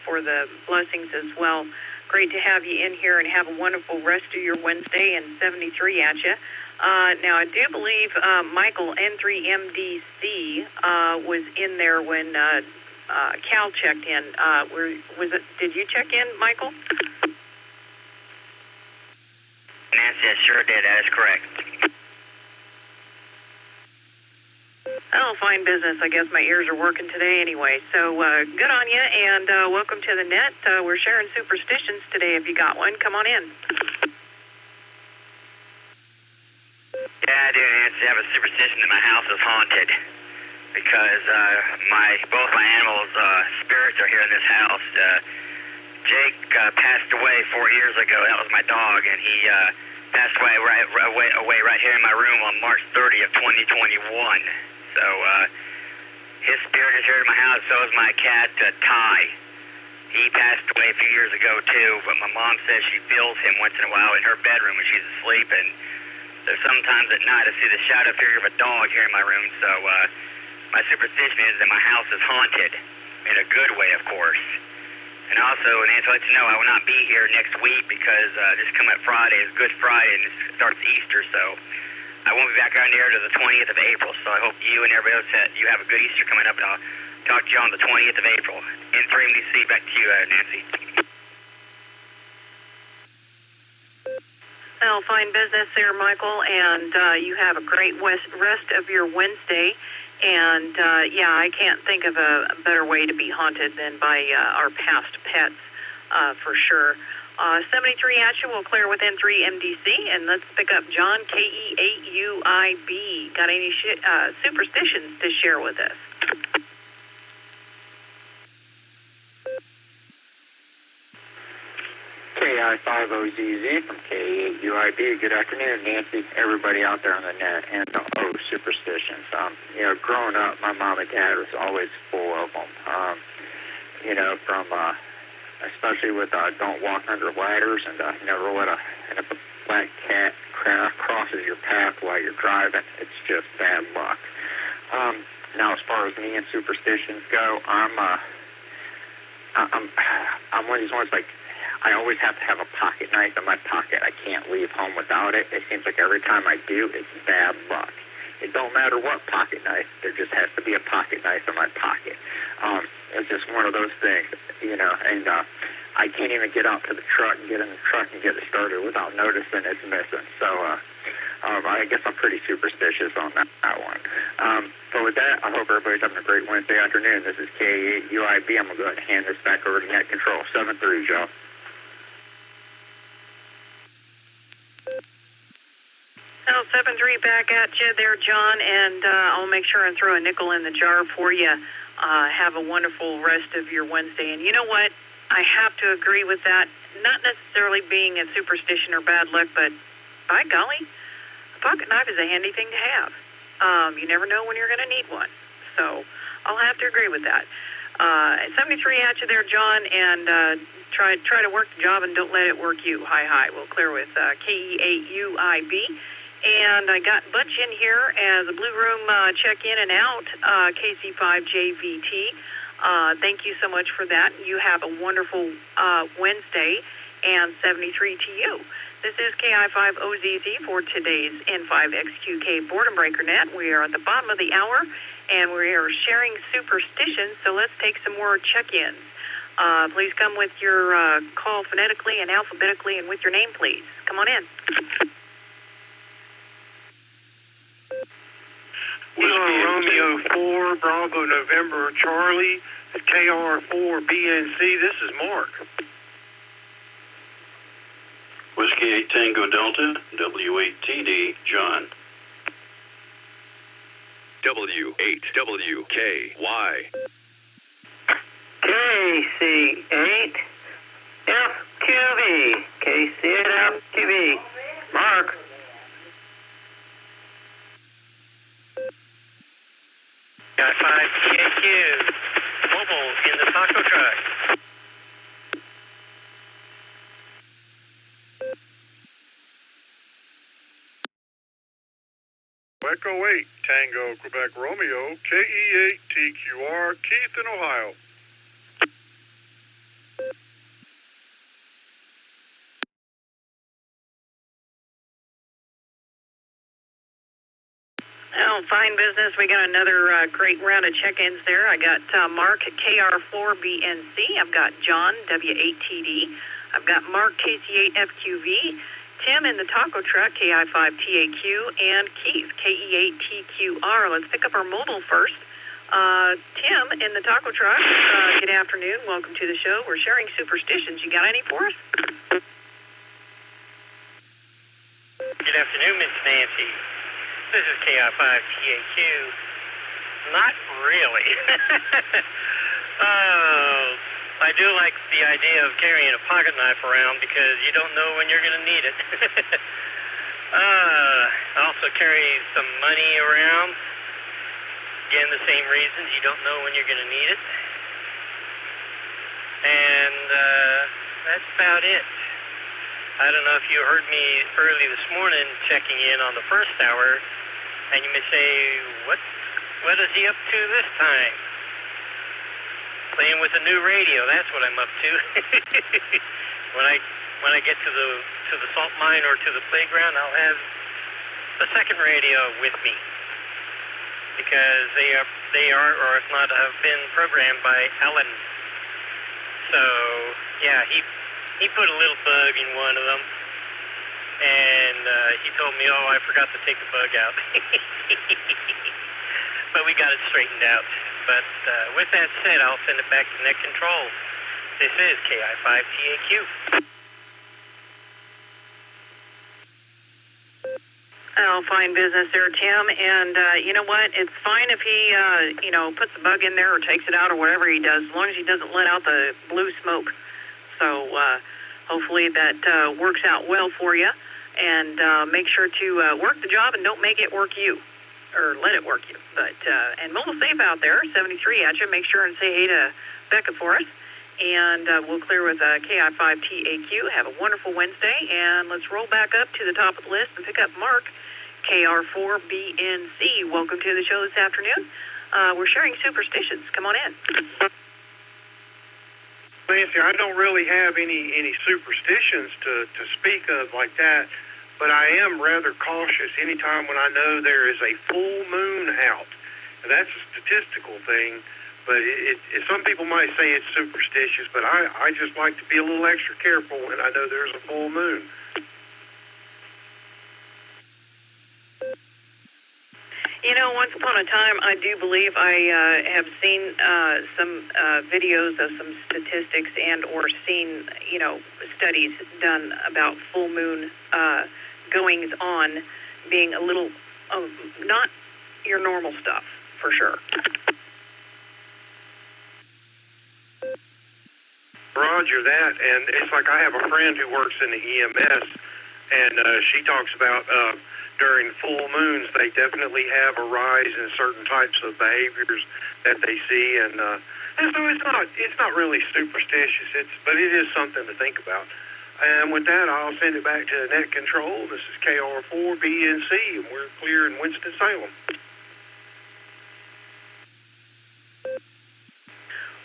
for the blessings as well. Great to have you in here and have a wonderful rest of your Wednesday, and 73 at you. Now, I do believe Michael N3MDC was in there when Cal checked in. Did you check in, Michael? Nancy, I sure did. That is correct. Oh, fine business. I guess my ears are working today anyway. So good on you, and welcome to the net. We're sharing superstitions today. If you got one, come on in. Yeah, I do, Nancy. I have a superstition that my house is haunted because both my animals' spirits are here in this house. Jake passed away 4 years ago. That was my dog, and he passed away right here in my room on March 30th, 2021. So his spirit is here in my house. So is my cat, Ty. He passed away a few years ago, too, but my mom says she feels him once in a while in her bedroom when she's asleep, and there's sometimes at night I see the shadow figure of a dog here in my room. So my superstition is that my house is haunted, in a good way, of course. And also, Nancy, I'll let you know I will not be here next week because this coming up Friday is Good Friday and it starts Easter, so I won't be back on the air to the 20th of April, so I hope you and everybody else you have a good Easter coming up, and I'll talk to you on the 20th of April. N3MDC, back to you, Nancy. Well, fine business there, Michael, and you have a great rest of your Wednesday. And, yeah, I can't think of a better way to be haunted than by our past pets, for sure. 73 at you. We'll clear within 3 MDC. And let's pick up John, KE8UIB. Got any superstitions to share with us? KI5OZZ from KE8UIB. Good afternoon, Nancy, everybody out there on the net, and superstitions. Growing up, my mom and dad was always full of them. From especially with don't walk under ladders and never let a black cat crosses your path while you're driving. It's just bad luck. Now, as far as me and superstitions go, I'm one of these ones like, I always have to have a pocket knife in my pocket. I can't leave home without it. It seems like every time I do, it's bad luck. It don't matter what pocket knife. There just has to be a pocket knife in my pocket. It's just one of those things, and I can't even get out to the truck and get in the truck and get it started without noticing it's missing. So I guess I'm pretty superstitious on that one. But with that, I hope everybody's having a great Wednesday afternoon. This is KE8UIB. I'm going to go ahead and hand this back over to Net Control. 7-3, Joe. Well, 7-3 back at you there, John, and I'll make sure and throw a nickel in the jar for you. Have a wonderful rest of your Wednesday. And you know what? I have to agree with that. Not necessarily being a superstition or bad luck, but by golly, a pocket knife is a handy thing to have. You never know when you're going to need one. So I'll have to agree with that. 73 at you there, John, and try to work the job and don't let it work you. Hi. We'll clear with KE8UIB. And I got Butch in here as a Blue Room check-in and out, KC5JVT. Thank you so much for that. You have a wonderful Wednesday, and 73 to you. This is KI5OZZ for today's N5XQK Boredom Breaker Net. We are at the bottom of the hour, and we are sharing superstitions, so let's take some more check-ins. Please come with your call phonetically and alphabetically and with your name, please. Come on in. Romeo 4, Bravo November Charlie, KR4 BNC. This is Mark. Whiskey 8 Tango Delta, W8TD, John. W8WKY. KC8 FQV. KC8 FQV. Mark. Got 5 TAQ. Mobile in the taco truck. Echo 8, Tango, Quebec Romeo, KE8TQR, Keith in Ohio. Oh, fine business. We got another great round of check-ins there. I got Mark at KR4BNC. I've got John, W8TD. I've got Mark, KC8FQV. Tim in the taco truck, KI5TAQ. And Keith, KE8TQR. Let's pick up our mobile first. Tim in the taco truck. Good afternoon. Welcome to the show. We're sharing superstitions. You got any for us? Good afternoon, Miss Nancy. This is KI5TAQ. Not really. I do like the idea of carrying a pocket knife around because you don't know when you're going to need it. I also carry some money around. Again, the same reasons. You don't know when you're going to need it. And that's about it. I don't know if you heard me early this morning checking in on the first hour. And you may say, what is he up to this time? Playing with a new radio, that's what I'm up to. When I get to the salt mine or to the playground, I'll have the second radio with me. Because they are, or if not, have been programmed by Alan. So yeah, he put a little bug in one of them. And he told me, I forgot to take the bug out. But we got it straightened out. But with that said, I'll send it back to Net Control. This is KI5TAQ. Oh, fine business there, Tim. And you know what? It's fine if he, puts a bug in there or takes it out or whatever he does, as long as he doesn't let out the blue smoke. So hopefully that works out well for you. And make sure to work the job and don't make it work you, or let it work you. But and mobile safe out there, 73 at you. Make sure and say hey to Becca for us. And we'll clear with KI5TAQ. Have a wonderful Wednesday. And let's roll back up to the top of the list and pick up Mark, KR4BNC. Welcome to the show this afternoon. We're sharing superstitions. Come on in. Nancy, I don't really have any superstitions to speak of like that, but I am rather cautious anytime when I know there is a full moon out. And that's a statistical thing. But some people might say it's superstitious, but I just like to be a little extra careful when I know there's a full moon. You know, once upon a time, I do believe I have seen some videos of some statistics and or seen, studies done about full moon goings on being a little, not your normal stuff, for sure. Roger that, and it's like I have a friend who works in the EMS, and she talks about during full moons they definitely have a rise in certain types of behaviors that they see, and so it's not really superstitious, but it is something to think about. And with that, I'll send it back to Net Control. This is KR4BNC, and we're clear in Winston-Salem.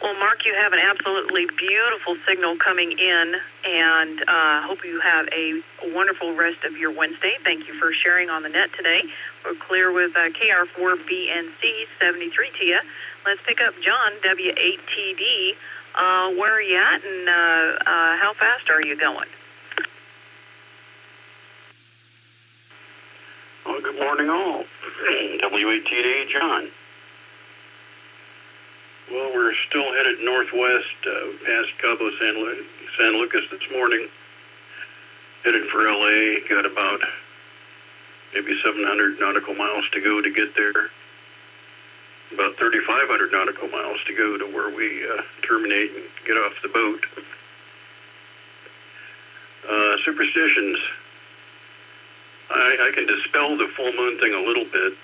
Well, Mark, you have an absolutely beautiful signal coming in, and hope you have a wonderful rest of your Wednesday. Thank you for sharing on the net today. We're clear with KR4BNC 73 to you. Let's pick up John, W8TD. Where are you at, and how fast are you going? Well, good morning, all. W8TD, John. Well, we're still headed northwest past Cabo San Lucas this morning. Headed for L.A. Got about maybe 700 nautical miles to go to get there. About 3,500 nautical miles to go to where we terminate and get off the boat. Superstitions. I can dispel the full moon thing a little bit.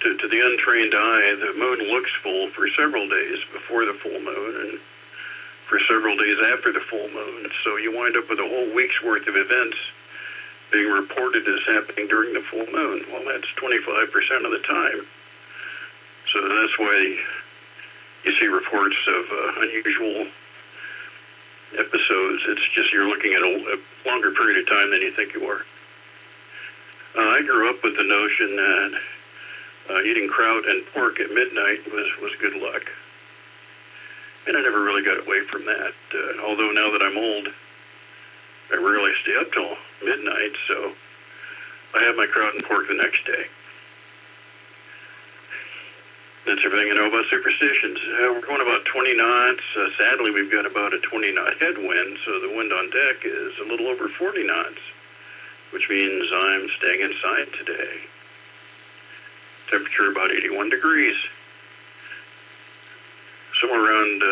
To the untrained eye, the moon looks full for several days before the full moon and for several days after the full moon. So you wind up with a whole week's worth of events being reported as happening during the full moon. Well, that's 25% of the time. So that's why you see reports of unusual episodes. It's just you're looking at a longer period of time than you think you are. I grew up with the notion that eating kraut and pork at midnight was good luck. And I never really got away from that. Although now that I'm old, I rarely stay up till midnight, so I have my kraut and pork the next day. That's everything I know about superstitions. We're going about 20 knots. Sadly, we've got about a 20-knot headwind, so the wind on deck is a little over 40 knots, which means I'm staying inside today. Temperature about 81 degrees. Somewhere around,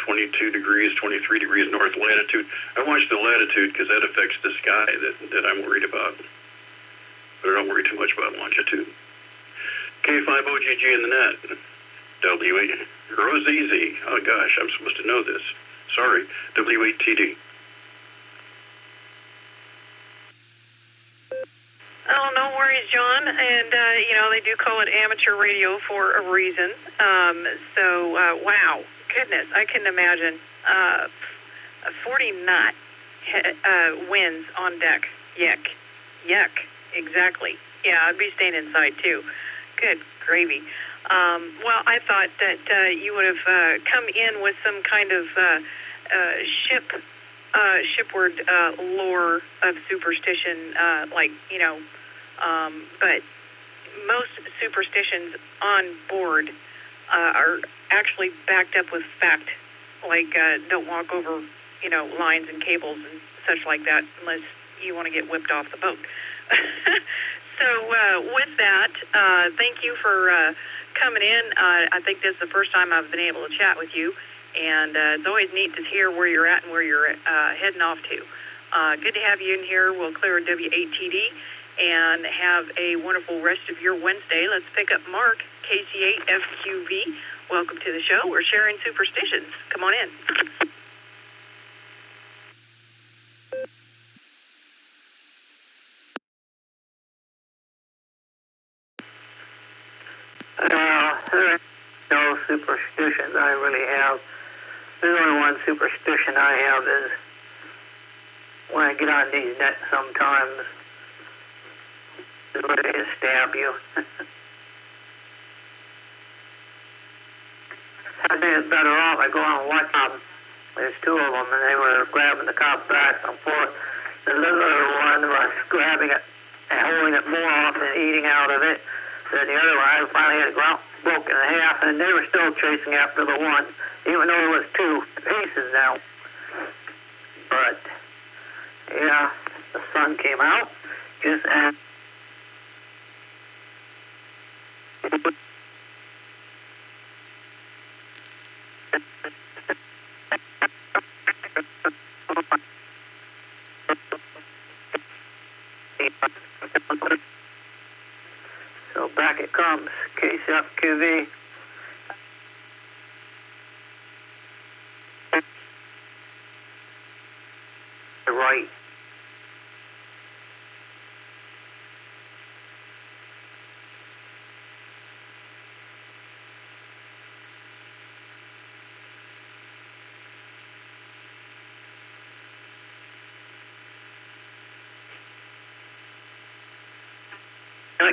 22 degrees, 23 degrees north latitude. I watch the latitude because that affects the sky that I'm worried about. But I don't worry too much about longitude. K5OGG in the net. W8 ROZZ. Oh gosh, I'm supposed to know this. Sorry. W8TD. Oh, no worries, John. And, they do call it amateur radio for a reason. Wow. Goodness, I couldn't imagine. 40-knot winds on deck. Yuck. Exactly. Yeah, I'd be staying inside, too. Good gravy. Well, I thought that you would have come in with some kind of shipward lore of superstition, but most superstitions on board are actually backed up with fact, like don't walk over, lines and cables and such like that unless you want to get whipped off the boat. So with that, thank you for coming in. I think this is the first time I've been able to chat with you, and it's always neat to hear where you're at and where you're heading off to. Good to have you in here. We'll clear W8TD and have a wonderful rest of your Wednesday. Let's pick up Mark, KC8FQV. Welcome to the show. We're sharing superstitions. Come on in. There are no superstitions I really have. There's only one superstition I have is when I get on these nets sometimes, they're ready to stab you. I think it's better off I go on and watch them. There's two of them, and they were grabbing the cop back and forth. The little one was grabbing it and holding it more often and eating out of it. Then the other one, I finally had it broken in half, and they were still chasing after the one, even though it was two pieces now. But, yeah, the sun came out just as... So back it comes, KCFQV. Right.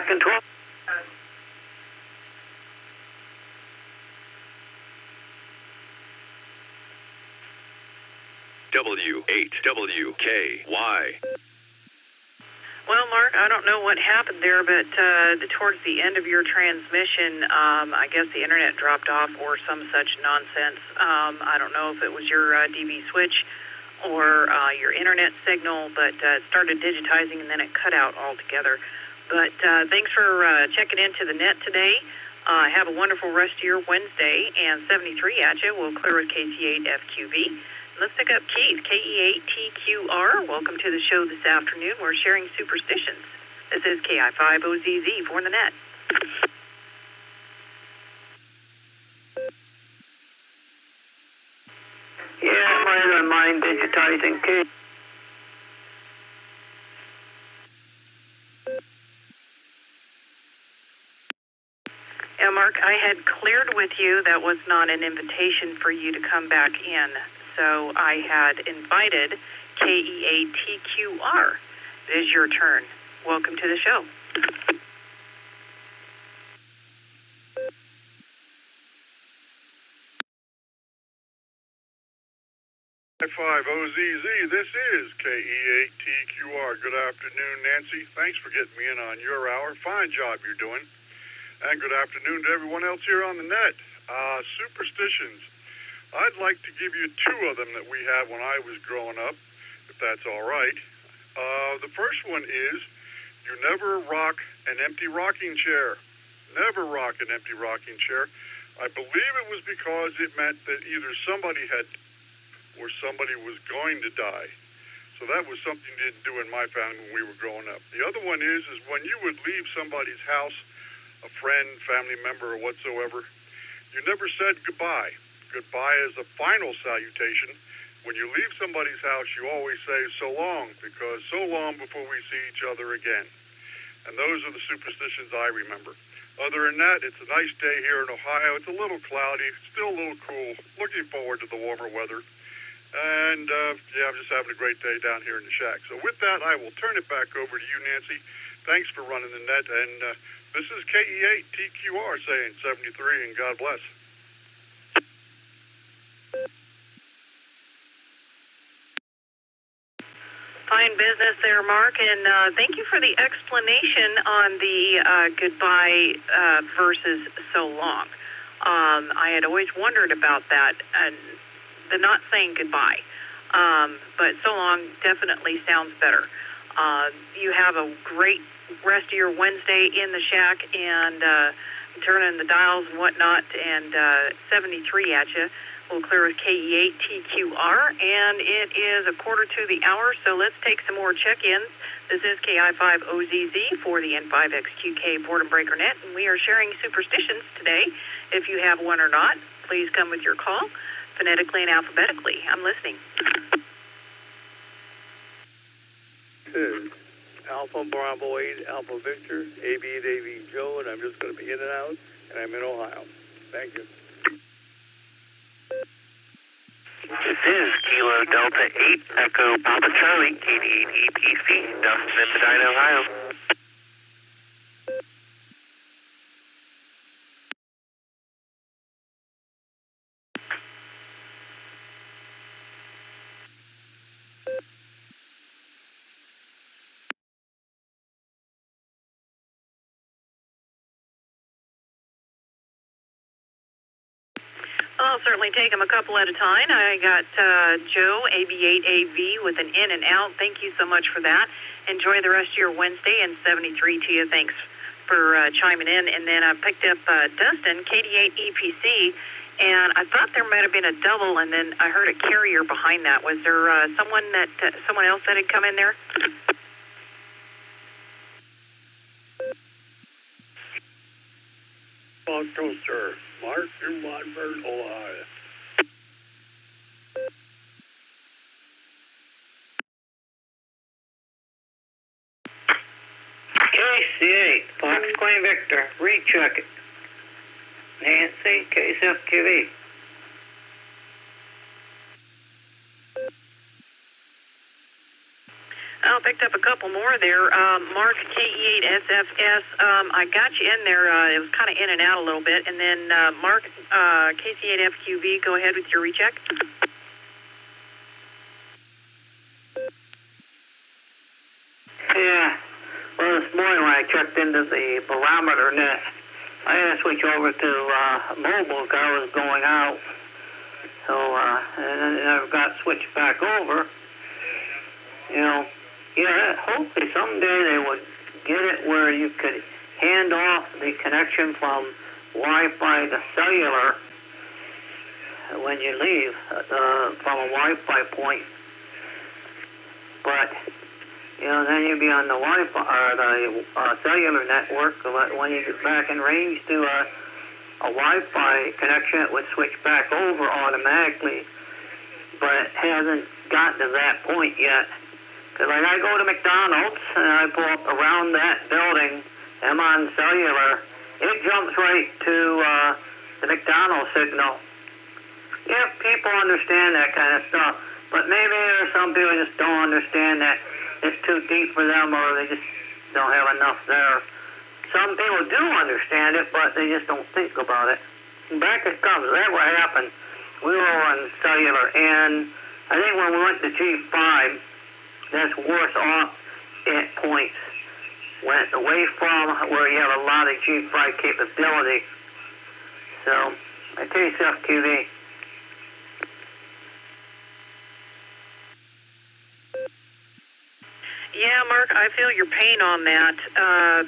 Control. W8WKY. Well, Mark, I don't know what happened there, but towards the end of your transmission, I guess the internet dropped off or some such nonsense. I don't know if it was your DB switch or your internet signal, but it started digitizing and then it cut out altogether. But thanks for checking into the net today. Have a wonderful rest of your Wednesday, and 73 at you. We'll clear with KC8FQV. Let's pick up Keith, KE8TQR. Welcome to the show this afternoon. We're sharing superstitions. This is KI5OZZ for the net. Yeah, I don't mind digitizing, Keith. Yeah, Mark, I had cleared with you. That was not an invitation for you to come back in. So I had invited KE8TQR. It is your turn. Welcome to the show. KI5OZZ, this is KE8TQR. Good afternoon, Nancy. Thanks for getting me in on your hour. Fine job you're doing. And good afternoon to everyone else here on the net. Superstitions. I'd like to give you two of them that we had when I was growing up, if that's all right. The first one is you never rock an empty rocking chair. Never rock an empty rocking chair. I believe it was because it meant that either somebody had or somebody was going to die. So that was something you didn't do in my family when we were growing up. The other one is when you would leave somebody's house, a friend, family member, or whatsoever, you never said goodbye. Goodbye is a final salutation. When you leave somebody's house, you always say so long, because so long before we see each other again. And those are the superstitions I remember. Other than that, it's a nice day here in Ohio. It's a little cloudy, still a little cool. Looking forward to the warmer weather. And, yeah, I'm just having a great day down here in the shack. So with that, I will turn it back over to you, Nancy. Thanks for running the net. And this is KE8TQR saying 73, and God bless. Fine business there, Mark, and thank you for the explanation on the goodbye versus so long. I had always wondered about that, and the not saying goodbye, but so long definitely sounds better. You have a great rest of your Wednesday in the shack and turning the dials and whatnot, and 73 at you. We'll clear with KE8TQR, and it is 1:45, so let's take some more check-ins. This is KI5OZZ for the N5XQK Boredom Breaker Net, and we are sharing superstitions today. If you have one or not, please come with your call, phonetically and alphabetically. I'm listening. Alpha Bravo 8, Alpha Victor, AB8 AV Joe, and I'm just going to be in and out, and I'm in Ohio. Thank you. This is Kilo Delta 8, Echo Papa Charlie, 88 EPC, Dustin in Medina, Ohio. I'll certainly take them a couple at a time. I got Joe, AB8AV, with an in and out. Thank you so much for that. Enjoy the rest of your Wednesday, and 73 to you. Thanks for chiming in. And then I picked up Dustin, KD8EPC, and I thought there might have been a double, and then I heard a carrier behind that. Was there someone else that had come in there? Boston, sir. Mark in Watford, Ohio. KC8, Fox Queen Victor, recheck it. Nancy, KSFQV. I picked up a couple more there. Mark, KE8SFS, I got you in there. It was kind of in and out a little bit. And then Mark, KC8FQV, go ahead with your recheck. Yeah. Well, this morning when I checked into the barometer net, I had to switch over to mobile because I was going out. So, and then I've got switched back over. You know, yeah, hopefully someday they would get it where you could hand off the connection from Wi-Fi to cellular when you leave from a Wi-Fi point. But, you know, then you'd be on the Wi-Fi or the cellular network. When you get back in range to a Wi-Fi connection, it would switch back over automatically. But it hasn't gotten to that point yet. Because like I go to McDonald's and I pull up around that building, I'm on cellular, it jumps right to the McDonald's signal. If people understand that kind of stuff, but maybe there's some people just don't understand that it's too deep for them or they just don't have enough there. Some people do understand it, but they just don't think about it. And back it comes. That's what happened. We were on cellular, and I think when we went to G5, that's worse off at points. Went away from where you have a lot of G5 capability. So, I tell you stuff, QV. Yeah, Mark, I feel your pain on that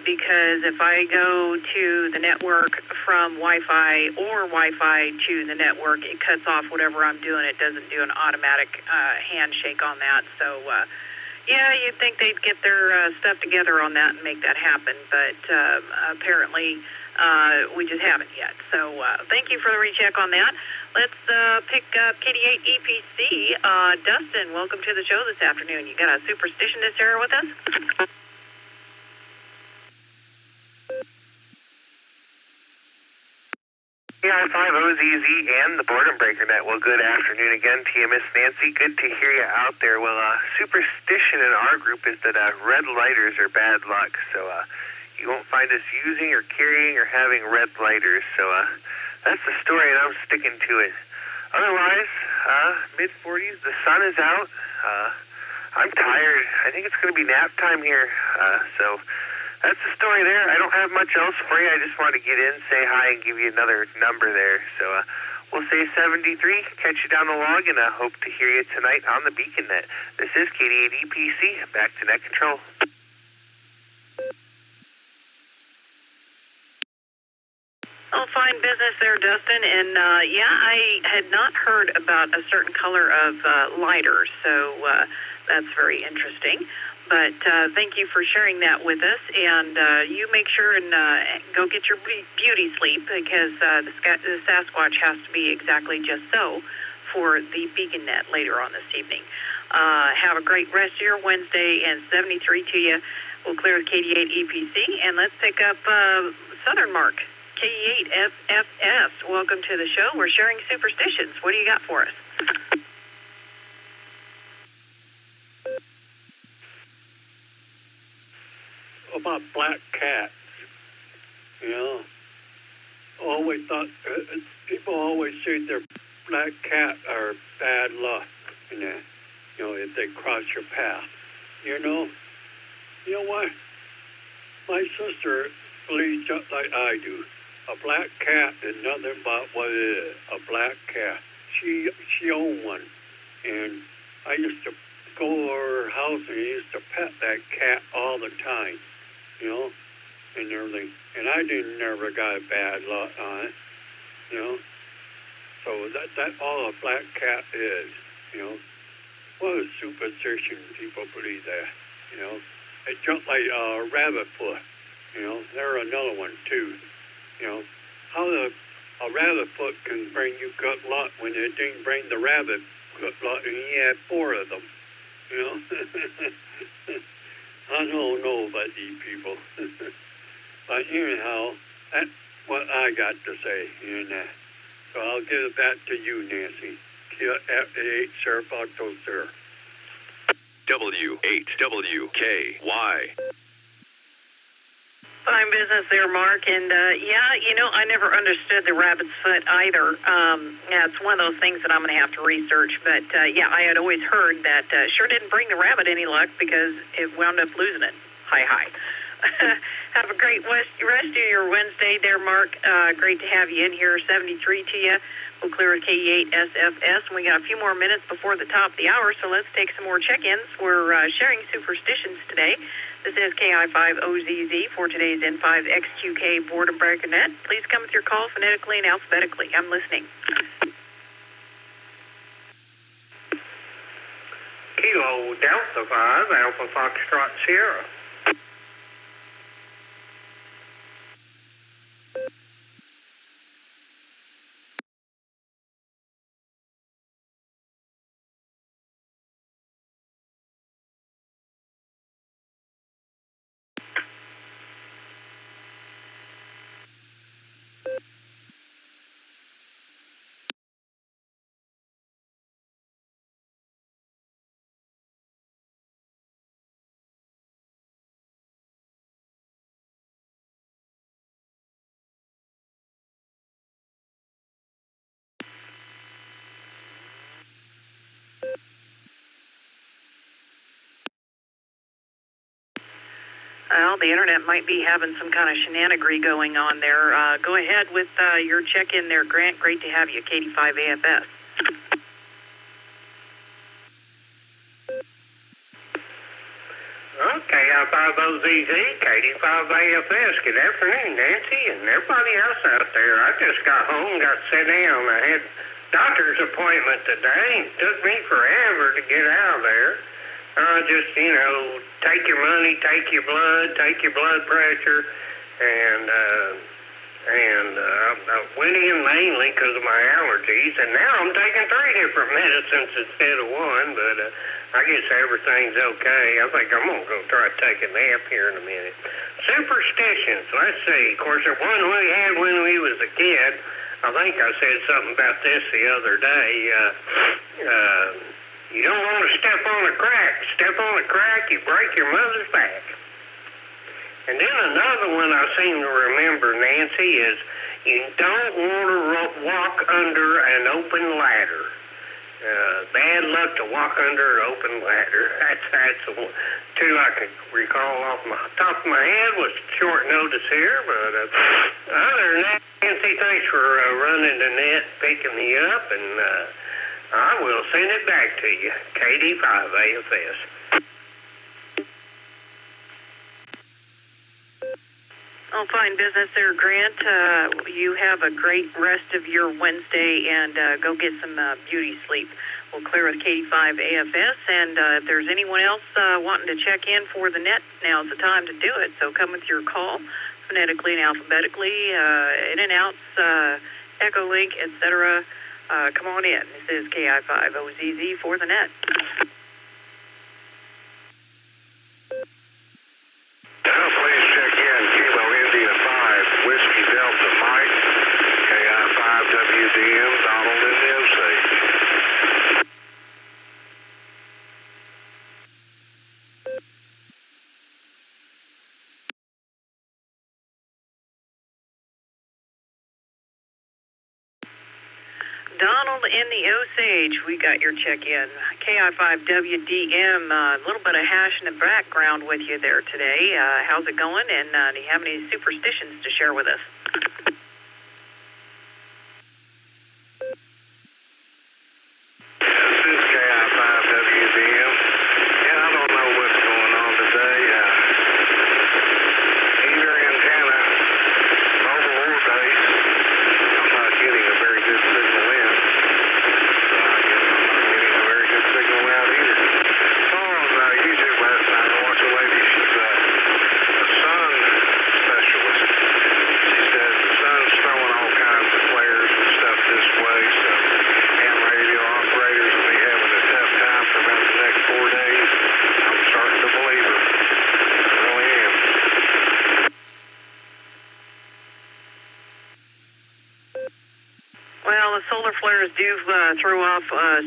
because if I go to the network from Wi-Fi or Wi-Fi to the network, it cuts off whatever I'm doing. It doesn't do an automatic handshake on that. So, yeah, you'd think they'd get their stuff together on that and make that happen, but apparently we just haven't yet. So thank you for the recheck on that. Let's pick up KD8EPC. Dustin, welcome to the show this afternoon. You got a superstition to share with us? KI5OZZ and the Boredom Breaker Net. Well, good afternoon again to you, Miss Nancy. Good to hear you out there. Well, superstition in our group is that red lighters are bad luck. So you won't find us using or carrying or having red lighters. So that's the story, and I'm sticking to it. Otherwise, mid-40s, the sun is out. I'm tired. I think it's going to be nap time here. So that's the story there. I don't have much else for you. I just wanted to get in, say hi, and give you another number there. So We'll say 73. Catch you down the log, and I hope to hear you tonight on the Beacon Net. This is KD8EPC. Back to net control. Oh, fine business there, Dustin. And yeah, I had not heard about a certain color of lighter, so that's very interesting. But thank you for sharing that with us. And you make sure and go get your beauty sleep, because the Sasquatch has to be exactly just so for the Beacon Net later on this evening. Have a great rest of your Wednesday, and 73 to you. We'll clear the KD8 EPC, and let's pick up Southern Mark. KD8 FFS, welcome to the show. We're sharing superstitions. What do you got for us? About black cats, you know, always thought, people always say their black cat are bad luck, you know, if they cross your path, you know what? My sister believes just like I do. A black cat is nothing but what it is, a black cat. She owned one, and I used to go over her house and I used to pet that cat all the time, you know, and everything. And I never got a bad luck on it, you know. So that's all a black cat is, you know. What a superstition, people believe that, you know. It's just like rabbit foot, you know. They're another one too. You know, how a rabbit foot can bring you good luck when it didn't bring the rabbit good luck, and he had 4 of them, you know. I don't know about these people. But anyhow, that's what I got to say in that. So I'll give it back to you, Nancy. F8, Sir, Octo, Sir. W8WKY. Fine business there, Mark. And, yeah, you know, I never understood the rabbit's foot either. Yeah, it's one of those things that I'm going to have to research. But, yeah, I had always heard that sure didn't bring the rabbit any luck because it wound up losing it. Hi. Have a great rest of your Wednesday there, Mark. Great to have you in here. 73 to you. We'll clear a KD8 SFS. And we got a few more minutes before the top of the hour, so let's take some more check-ins. We're sharing superstitions today. This is KI5OZZ for today's N5XQK Boredom Breaker Net. Please come with your call phonetically and alphabetically. I'm listening. Kilo Delta 5, Alpha Foxtrot Sierra. Well, the internet might be having some kind of shenanigery going on there. Go ahead with your check-in there, Grant. Great to have you, KD5AFS. KI5OZZ, KD5AFS. Good afternoon, Nancy, and everybody else out there. I just got home, got set down. I had a doctor's appointment today. It took me forever to get out of there. Just, you know, take your money, take your blood pressure, and I went in mainly because of my allergies, and now I'm taking 3 different medicines instead of 1, but I guess everything's okay. I think I'm going to go try to take a nap here in a minute. Superstitions, let's see. Of course, the one we had when we was a kid, I think I said something about this the other day. You don't want to step on a crack. Step on a crack, you break your mother's back. And then another one I seem to remember, Nancy, is you don't want to walk under an open ladder. Bad luck to walk under an open ladder. That's the one. 2 I can recall off my top of my head was short notice here, but other than that, Nancy, thanks for running running the net, picking me up, and I will send it back to you. KD5 AFS. Oh, fine business there, Grant. You have a great rest of your Wednesday, and go get some beauty sleep. We'll clear with KD5 AFS, and if there's anyone else wanting to check in for the net, now's the time to do it. So come with your call, phonetically and alphabetically, in and outs, Echolink, etc. Come on in. This is KI5 OZZ for the net. Please check in Kilo India 5, Whiskey Delta Mike, KI5 WDM, Donald in the Osage. Donald in the Osage, we got your check-in. KI5WDM, a little bit of hash in the background with you there today. How's it going, and do you have any superstitions to share with us? This is KI5WDM. Yeah, I don't know what's going on today. Either antenna, mobile or base, I'm not getting a very good signal in. So I guess I'm not getting a very good signal out either. On YouTube last night, I watched a lady, she's a sun specialist. She says the sun's throwing all kinds of flares and stuff this way, so ham radio operators will be having a tough time for about the next 4 days. I'm starting to believe her. I really am. Well, the solar flares do throw off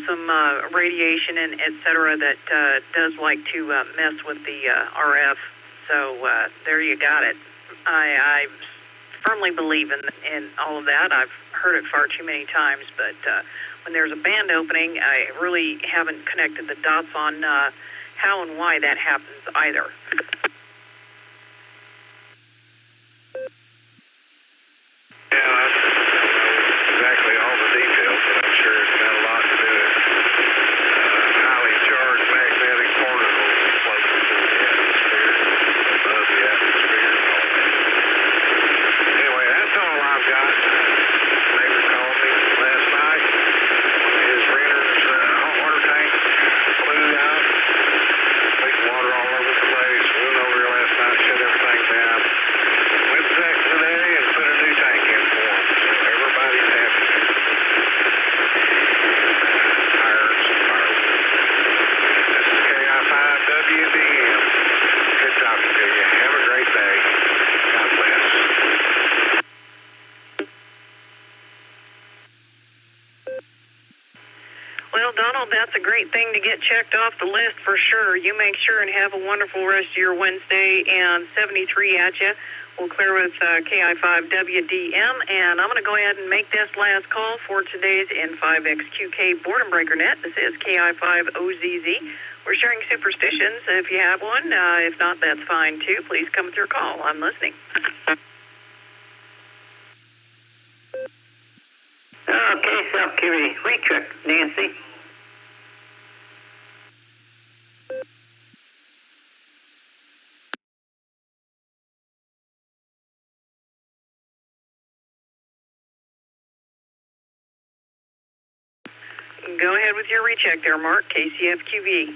some radiation and et cetera that does like to mess with the RF. So there you got it. I firmly believe in all of that. I've heard it far too many times, but when there's a band opening, I really haven't connected the dots on how and why that happens either. Yeah, I don't know exactly all the details, but I'm sure it's got a lot to do with highly charged magnetic particles floating through the atmosphere, above the atmosphere and all that. Anyway, that's all I've got. Neighbor called me last night. His renter's hot water tank blew out. Leaked water all over the place. We went over here last night, shut everything down. Went back today and put a new tank in for him. So everybody's happy. Hire some firewood. This is KI5WDM. Good talking to you. Have a great day. God bless. Well, Donald, that's a great thing to get checked off the list for sure. You make sure and have a wonderful rest of your Wednesday, and 73 at you. We'll clear with KI5WDM, and I'm going to go ahead and make this last call for today's N5XQK Boredom Breaker Net. This is KI5OZZ. We're sharing superstitions if you have one. If not, that's fine too. Please come with your call. I'm listening. Okay, self-carry recheck, Nancy. Go ahead with your recheck there, Mark. KCFQV.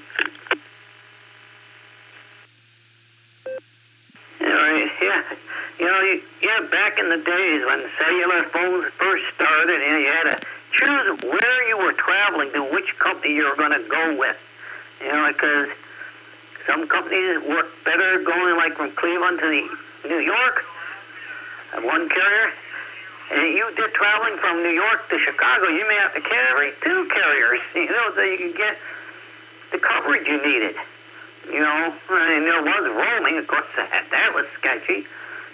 Back in the days when cellular phones first started, you had to choose where you were traveling to, which company you were going to go with. Because some companies work better going like from Cleveland to New York, one carrier. And you did traveling from New York to Chicago, you may have to carry 2 carriers, so you can get the coverage you needed. And there was roaming, of course, that was sketchy.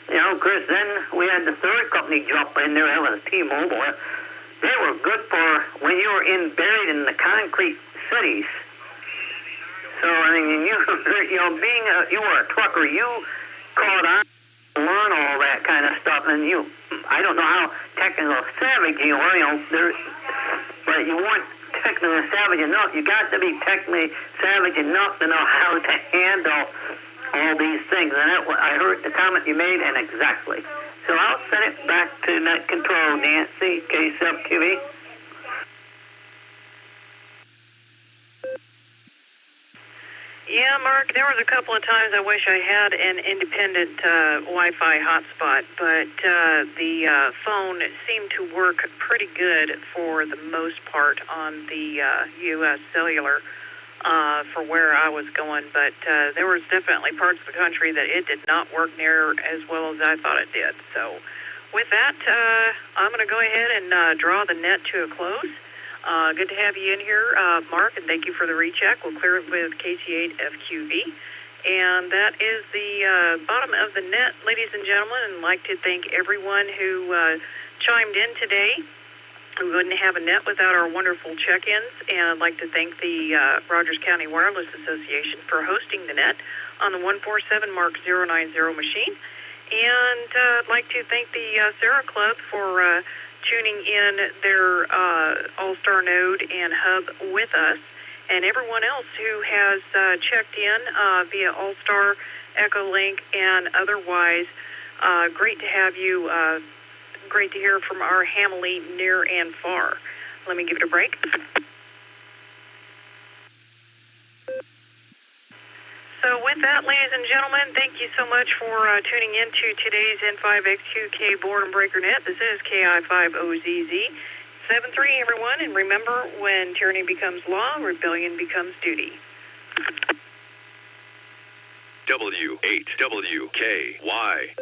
Because then we had the third company jump in there, that was T-Mobile. They were good for when you were buried in the concrete cities. So, I mean, you were a trucker, you caught on learn all that kind of stuff. And I don't know how technical savvy you are, but you weren't technically savvy enough. You got to be technically savvy enough to know how to handle all these things. And I heard the comment you made, and exactly. So I'll send it back to Net Control, Nancy, KSFQV. Yeah, Mark, there was a couple of times I wish I had an independent Wi-Fi hotspot, but the phone seemed to work pretty good for the most part on the U.S. cellular for where I was going, but there was definitely parts of the country that it did not work near as well as I thought it did. So with that, I'm going to go ahead and draw the net to a close. Good to have you in here, Mark, and thank you for the recheck. We'll clear it with KC8FQV. And that is the bottom of the net, ladies and gentlemen, and I'd like to thank everyone who chimed in today. We wouldn't have a net without our wonderful check-ins, and I'd like to thank the Rogers County Wireless Association for hosting the net on the 147 Mark 090 machine. And I'd like to thank the SARA Club for tuning in their Allstar node and hub with us, and everyone else who has checked in via Allstar, Echolink, and otherwise. Great to have you. Great to hear from our Hamley near and far. Let me give it a break. So with that, ladies and gentlemen, thank you so much for tuning in to today's N5X2K Boredom Breaker Net. This is KI5OZZ 73, everyone. And remember, when tyranny becomes law, rebellion becomes duty. W8WKY.